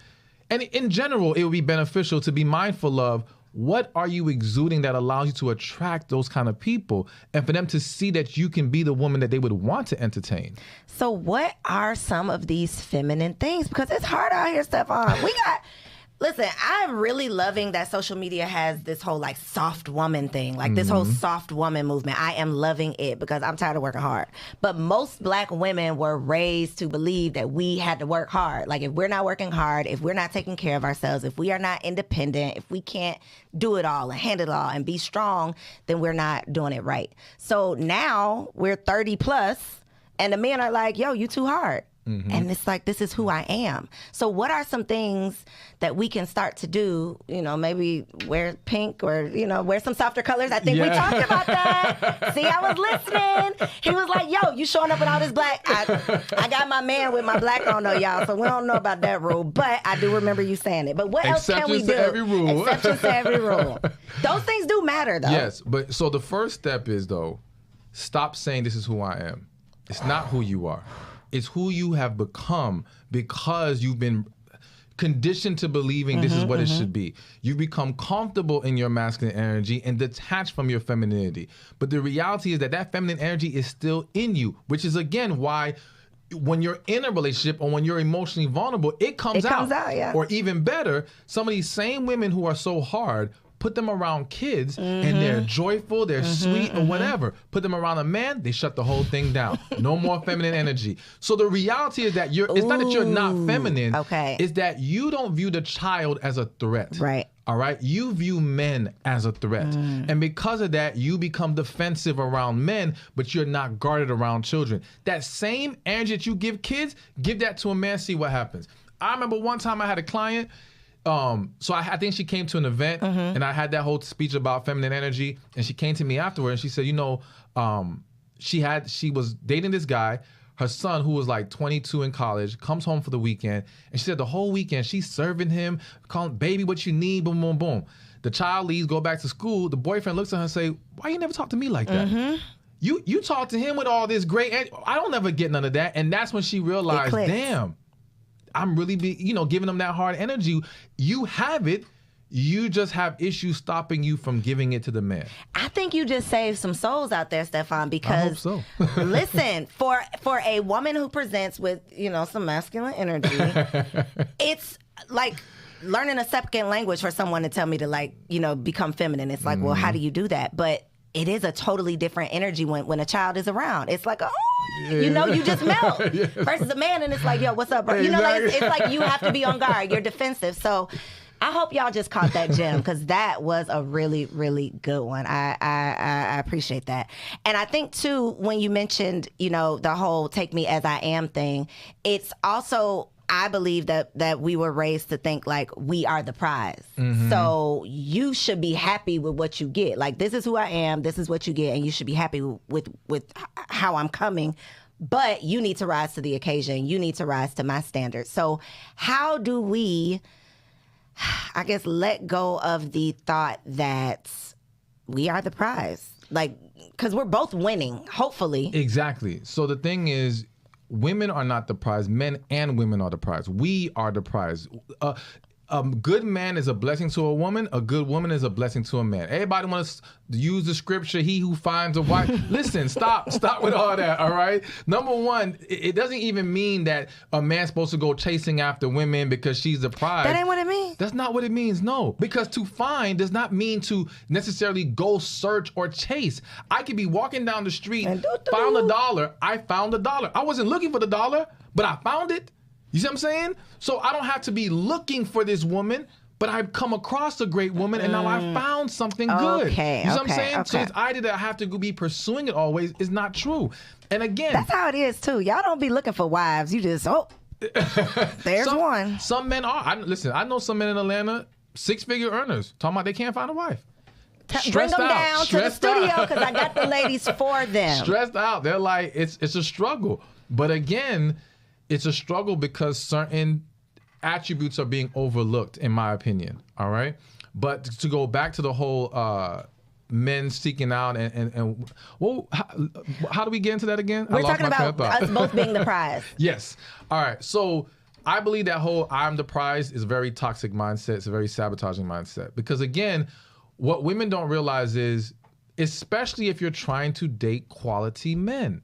and in general, it would be beneficial to be mindful of what are you exuding that allows you to attract those kind of people and for them to see that you can be the woman that they would want to entertain. So what are some of these feminine things? Because it's hard out here, Stephan. Listen, I'm really loving that social media has this whole like soft woman thing, like this whole soft woman movement. I am loving it because I'm tired of working hard. But most black women were raised to believe that we had to work hard. Like if we're not working hard, if we're not taking care of ourselves, if we are not independent, if we can't do it all and handle it all and be strong, then we're not doing it right. So now we're 30 plus and the men are like, yo, you too hard. And it's like, this is who I am. So what are some things that we can start to do? You know, maybe wear pink or, you know, wear some softer colors. I think we talked about that. See, I was listening. He was like, yo, you showing up with all this black. I got my man with my black on though, y'all. So we don't know about that rule. But I do remember you saying it. But what else can we do? Exceptions to every rule. Exceptions to every rule. Those things do matter though. Yes, but so the first step is though, stop saying this is who I am. It's not who you are. It's who you have become because you've been conditioned to believing this is what it should be. You become comfortable in your masculine energy and detached from your femininity. But the reality is that that feminine energy is still in you, which is again why when you're in a relationship or when you're emotionally vulnerable, it comes out. Yeah. Or even better, some of these same women who are so hard, put them around kids and they're joyful, they're sweet or whatever. Put them around a man, they shut the whole thing down. No more feminine energy. So the reality is that it's not that you're not feminine. Okay. It's that you don't view the child as a threat. Right. All right. You view men as a threat. And because of that, you become defensive around men, but you're not guarded around children. That same energy that you give kids, give that to a man, see what happens. I remember one time I had a client. So I think she came to an event and I had that whole speech about feminine energy, and she came to me afterward and she said, you know, she was dating this guy. Her son, who was like 22 in college, comes home for the weekend, and she said the whole weekend she's serving him, calling, baby, what you need, boom, boom, boom. The child leaves, go back to school. The boyfriend looks at her and say, why you never talk to me like that? You talk to him with all this great, I don't ever get none of that. And that's when she realized, damn, I'm really giving them that hard energy. You have it. You just have issues stopping you from giving it to the man. I think you just saved some souls out there, Stephan, because I hope so. Listen, for a woman who presents with, some masculine energy, it's like learning a second language for someone to tell me to become feminine. It's like, well, how do you do that? But it is a totally different energy when a child is around. It's like, you just melt. Versus a man, and it's like, yo, what's up, bro? It's like you have to be on guard. You're defensive. So I hope y'all just caught that gem, because that was a really, really good one. I appreciate that. And I think, too, when you mentioned, the whole take me as I am thing, it's also, I believe that we were raised to think like we are the prize. So you should be happy with what you get. Like, this is who I am, this is what you get, and you should be happy with how I'm coming. But you need to rise to the occasion. You need to rise to my standards. So how do we, I guess, let go of the thought that we are the prize? Like, because we're both winning, hopefully. Exactly. So the thing is, women are not the prize. Men and women are the prize. We are the prize. A good man is a blessing to a woman. A good woman is a blessing to a man. Everybody wants to use the scripture, he who finds a wife. Listen, stop with all that, all right? Number one, it doesn't even mean that a man's supposed to go chasing after women because she's the prize. That ain't what it means. That's not what it means, no. Because to find does not mean to necessarily go search or chase. I could be walking down the street, found $1. I found $1. I wasn't looking for the dollar, but I found it. You see what I'm saying? So I don't have to be looking for this woman, but I've come across a great woman and now I found something good. Okay, you see what I'm saying? Okay. So this idea that I have to be pursuing it always is not true. And again, that's how it is too. Y'all don't be looking for wives. You just, there's one. Some men are. Listen, I know some men in Atlanta, 6-figure earners talking about they can't find a wife. Bring them down to the studio because I got the ladies for them. Stressed out. They're like, it's a struggle. But again, it's a struggle because certain attributes are being overlooked, in my opinion. All right. But to go back to the whole men seeking out and well, how do we get into that again? We're talking about us both being the prize. Yes. All right. So I believe that whole I'm the prize is a very toxic mindset. It's a very sabotaging mindset. Because again, what women don't realize is, especially if you're trying to date quality men,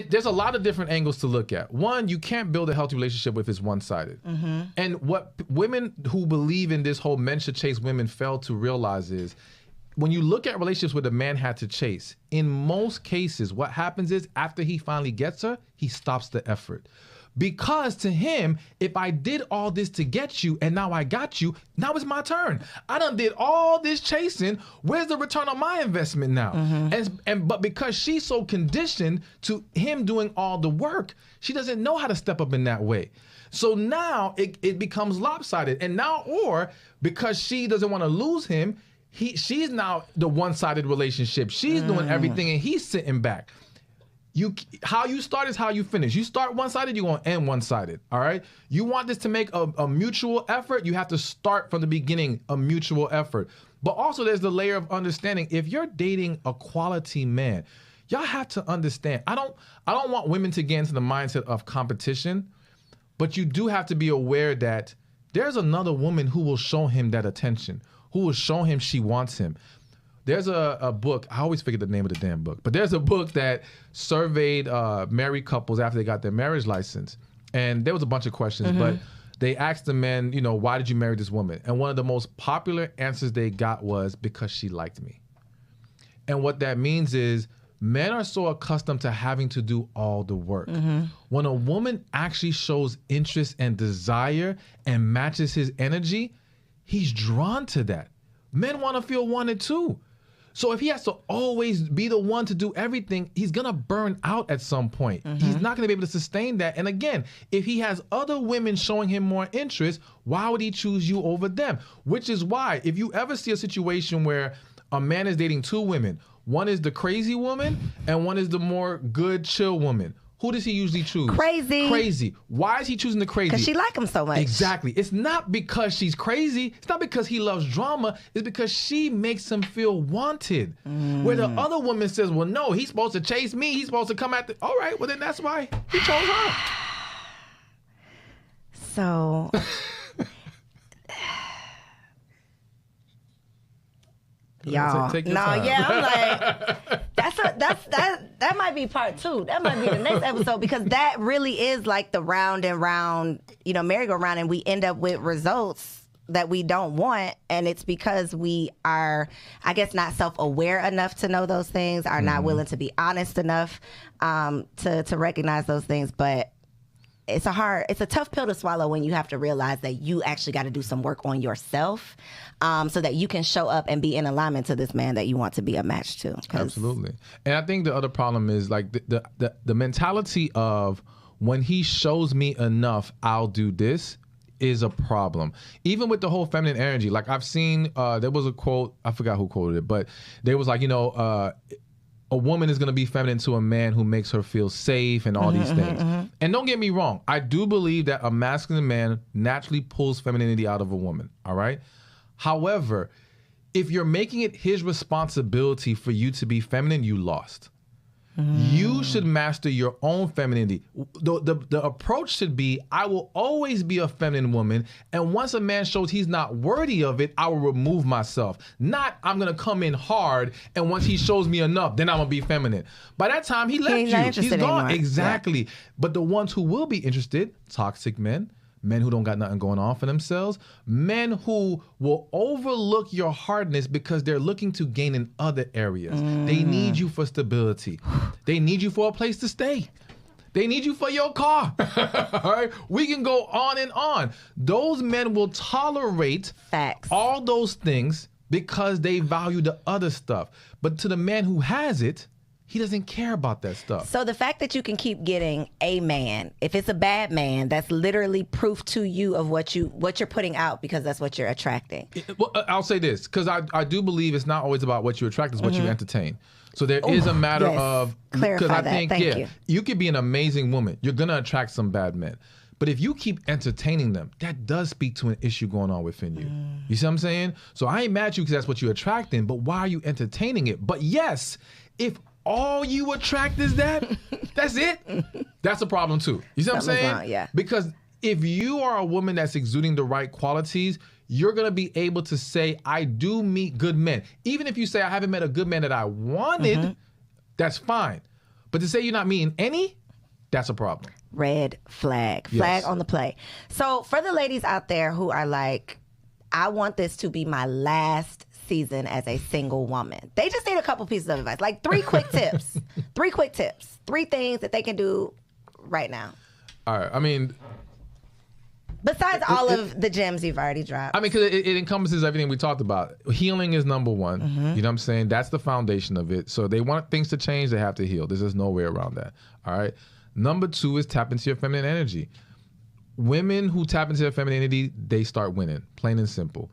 there's a lot of different angles to look at. One, you can't build a healthy relationship if it's one-sided. Mm-hmm. And what women who believe in this whole men should chase women fail to realize is, when you look at relationships where the man had to chase, in most cases, what happens is after he finally gets her, he stops the effort. Because to him, if I did all this to get you and now I got you, now it's my turn. I done did all this chasing. Where's the return on my investment now? Mm-hmm. But because she's so conditioned to him doing all the work, she doesn't know how to step up in that way. So now it becomes lopsided. And now, or because she doesn't want to lose him, she's now the one-sided relationship. She's doing everything and he's sitting back. How you start is how you finish. You start one-sided, you're going to end one-sided, all right? You want this to make a mutual effort, you have to start from the beginning, a mutual effort. But also there's the layer of understanding. If you're dating a quality man, y'all have to understand. I don't want women to get into the mindset of competition, but you do have to be aware that there's another woman who will show him that attention, who will show him she wants him. There's a book, I always forget the name of the damn book, but there's a book that surveyed married couples after they got their marriage license. And there was a bunch of questions, but they asked the men, why did you marry this woman? And one of the most popular answers they got was, because she liked me. And what that means is, men are so accustomed to having to do all the work. When a woman actually shows interest and desire and matches his energy, he's drawn to that. Men want to feel wanted too. So if he has to always be the one to do everything, he's going to burn out at some point. He's not going to be able to sustain that. And again, if he has other women showing him more interest, why would he choose you over them? Which is why, if you ever see a situation where a man is dating two women, one is the crazy woman and one is the more good, chill woman, who does he usually choose? Crazy. Crazy. Why is he choosing the crazy? Because she like him so much. Exactly. It's not because she's crazy. It's not because he loves drama. It's because she makes him feel wanted. Where the other woman says, well, no, he's supposed to chase me. He's supposed to come at the... All right, well, then that's why he chose her. So... Y'all, I'm like, that might be part 2. That might be the next episode, because that really is like the round and round, merry-go-round, and we end up with results that we don't want, and it's because we are, I guess, not self-aware enough to know those things, are not willing to be honest enough to recognize those things. But it's a tough pill to swallow when you have to realize that you actually got to do some work on yourself, so that you can show up and be in alignment to this man that you want to be a match to. Absolutely. And I think the other problem is like the mentality of, when he shows me enough, I'll do this, is a problem. Even with the whole feminine energy, like I've seen, there was a quote, I forgot who quoted it, but they was like, a woman is going to be feminine to a man who makes her feel safe and all these things. And don't get me wrong, I do believe that a masculine man naturally pulls femininity out of a woman, all right? However, if you're making it his responsibility for you to be feminine, you lost. You should master your own femininity. The approach should be, I will always be a feminine woman, and once a man shows he's not worthy of it, I will remove myself. Not, I'm going to come in hard, and once he shows me enough, then I'm going to be feminine. By that time, he left you. He's gone. Anymore. Exactly. Yeah. But the ones who will be interested, toxic men who don't got nothing going on for themselves, men who will overlook your hardness because they're looking to gain in other areas. They need you for stability. They need you for a place to stay. They need you for your car. All right? We can go on and on. Those men will tolerate all those things because they value the other stuff. But to the man who has it, He doesn't care about that stuff. So the fact that you can keep getting a man, if it's a bad man, that's literally proof to you of what you're putting out, because that's what you're attracting. Well, I'll say this, because I do believe it's not always about what you attract, it's what you entertain. So there is a matter of, clarify I that. think, Thank you could be an amazing woman. You're going to attract some bad men. But if you keep entertaining them, that does speak to an issue going on within you. You see what I'm saying? So I ain't mad at you because that's what you're attracting, but why are you entertaining it? But yes, if all you attract is that, that's it, that's a problem too. You see what I'm saying? Wrong, yeah. Because if you are a woman that's exuding the right qualities, you're going to be able to say, I do meet good men. Even if you say, I haven't met a good man that I wanted, that's fine. But to say you're not meeting any, that's a problem. Red flag. Yes. Flag on the play. So for the ladies out there who are like, I want this to be my last season as a single woman, they just need a couple pieces of advice. Like 3 quick tips. 3 quick tips. 3 things that they can do right now. All right. I mean, besides all of the gems you've already dropped. I mean, because it encompasses everything we talked about. Healing is number one. You know what I'm saying? That's the foundation of it. So they want things to change, they have to heal. There's just no way around that. All right. Number 2 is tap into your feminine energy. Women who tap into their femininity, they start winning, plain and simple.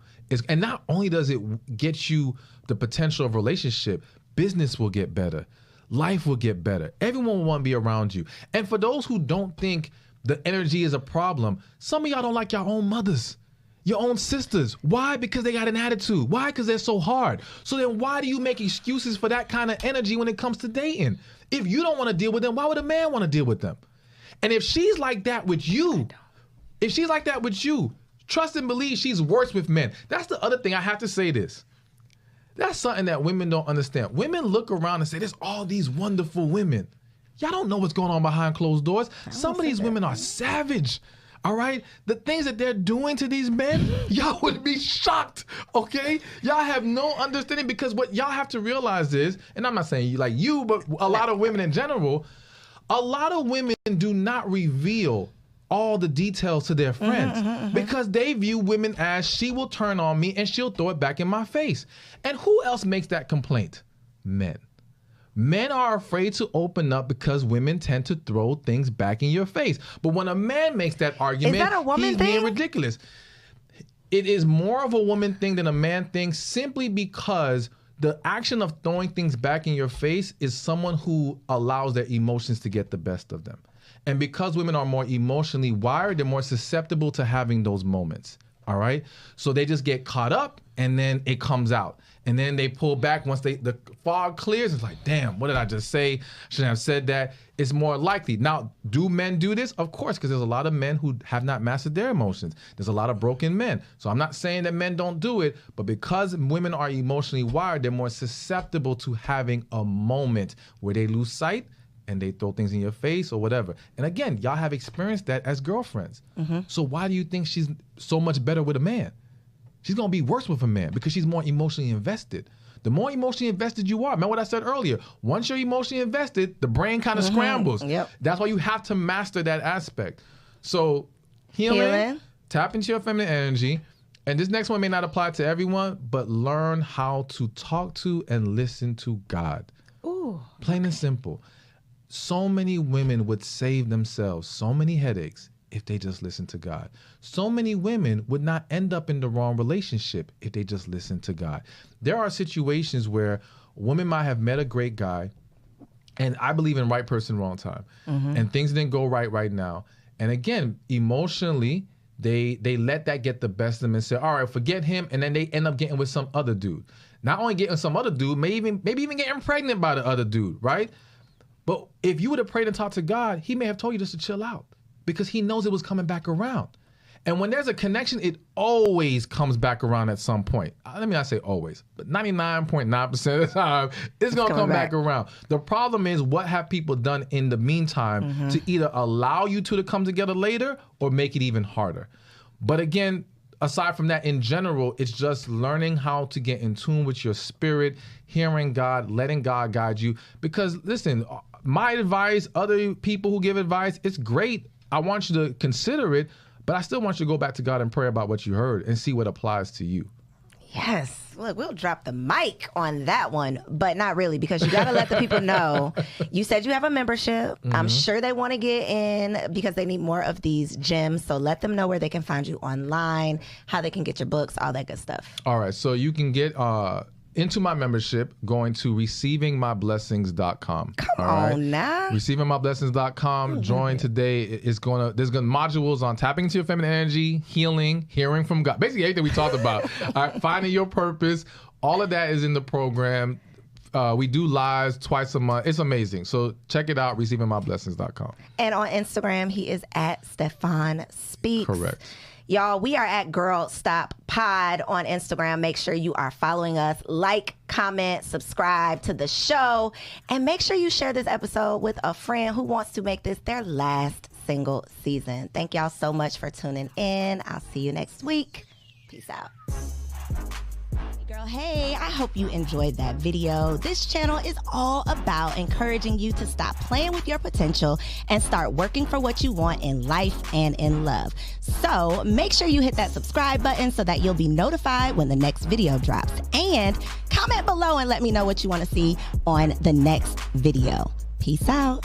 And not only does it get you the potential of relationship, business will get better. Life will get better. Everyone will want to be around you. And for those who don't think the energy is a problem, some of y'all don't like your own mothers, your own sisters. Why? Because they got an attitude. Why? Because they're so hard. So then why do you make excuses for that kind of energy when it comes to dating? If you don't want to deal with them, why would a man want to deal with them? And if she's like that with you, trust and believe she's worse with men. That's the other thing. I have to say this. That's something that women don't understand. Women look around and say, there's all these wonderful women. Y'all don't know what's going on behind closed doors. Some of these women are savage. All right? The things that they're doing to these men, y'all would be shocked, okay? Y'all have no understanding, because what y'all have to realize is, and I'm not saying you like you, but a lot of women in general, a lot of women do not reveal all the details to their friends because they view women as, she will turn on me and she'll throw it back in my face. And who else makes that complaint? Men. Men are afraid to open up because women tend to throw things back in your face. But when a man makes that argument, is that a woman he's thing? being ridiculous. It is more of a woman thing than a man thing, simply because the action of throwing things back in your face is someone who allows their emotions to get the best of them. And because women are more emotionally wired, they're more susceptible to having those moments. All right. So they just get caught up and then it comes out. And then they pull back once the fog clears. It's like, damn, what did I just say? Shouldn't have said that. It's more likely. Now, do men do this? Of course, because there's a lot of men who have not mastered their emotions. There's a lot of broken men. So I'm not saying that men don't do it, but because women are emotionally wired, they're more susceptible to having a moment where they lose sight and they throw things in your face or whatever. And again, y'all have experienced that as girlfriends. So why do you think she's so much better with a man? She's going to be worse with a man because she's more emotionally invested. The more emotionally invested you are, remember what I said earlier, once you're emotionally invested, the brain kind of scrambles. Yep. That's why you have to master that aspect. So healing, tap into your feminine energy. And this next one may not apply to everyone, but learn how to talk to and listen to God. Ooh. Plain and simple. So many women would save themselves so many headaches if they just listen to God. So many women would not end up in the wrong relationship if they just listen to God. There are situations where women might have met a great guy, and I believe in right person, wrong time, and things didn't go right now. And again, emotionally, they let that get the best of them and say, all right, forget him, and then they end up getting with some other dude. Not only getting some other dude, maybe even getting pregnant by the other dude, right? But if you would have prayed and talked to God, he may have told you just to chill out because he knows it was coming back around. And when there's a connection, it always comes back around at some point. Let me not say always, but 99.9% of the time, it's going to come back around. The problem is, what have people done in the meantime to either allow you two to come together later or make it even harder? But again, aside from that, in general, it's just learning how to get in tune with your spirit, hearing God, letting God guide you. Because listen, my advice, other people who give advice, it's great. I want you to consider it, but I still want you to go back to God and pray about what you heard and see what applies to you. Yes. Look, we'll drop the mic on that one, but not really, because you got to let the people know. You said you have a membership. I'm sure they want to get in because they need more of these gems. So let them know where they can find you online, how they can get your books, all that good stuff. All right. So you can get into my membership going to receivingmyblessings.com. Come on now. Receivingmyblessings.com. Join today. There's gonna modules on tapping into your feminine energy, healing, hearing from God. Basically everything we talked about. All right, finding your purpose. All of that is in the program. We do lives twice a month. It's amazing. So check it out, receivingmyblessings.com. And on Instagram, he is at Stephan Speaks. Correct. Y'all, we are at Girl Stop Pod on Instagram. Make sure you are following us. Like, comment, subscribe to the show. And make sure you share this episode with a friend who wants to make this their last single season. Thank y'all so much for tuning in. I'll see you next week. Peace out. Girl, hey, I hope you enjoyed that video. This channel is all about encouraging you to stop playing with your potential and start working for what you want in life and in love. So make sure you hit that subscribe button so that you'll be notified when the next video drops. And comment below and let me know what you want to see on the next video. Peace out.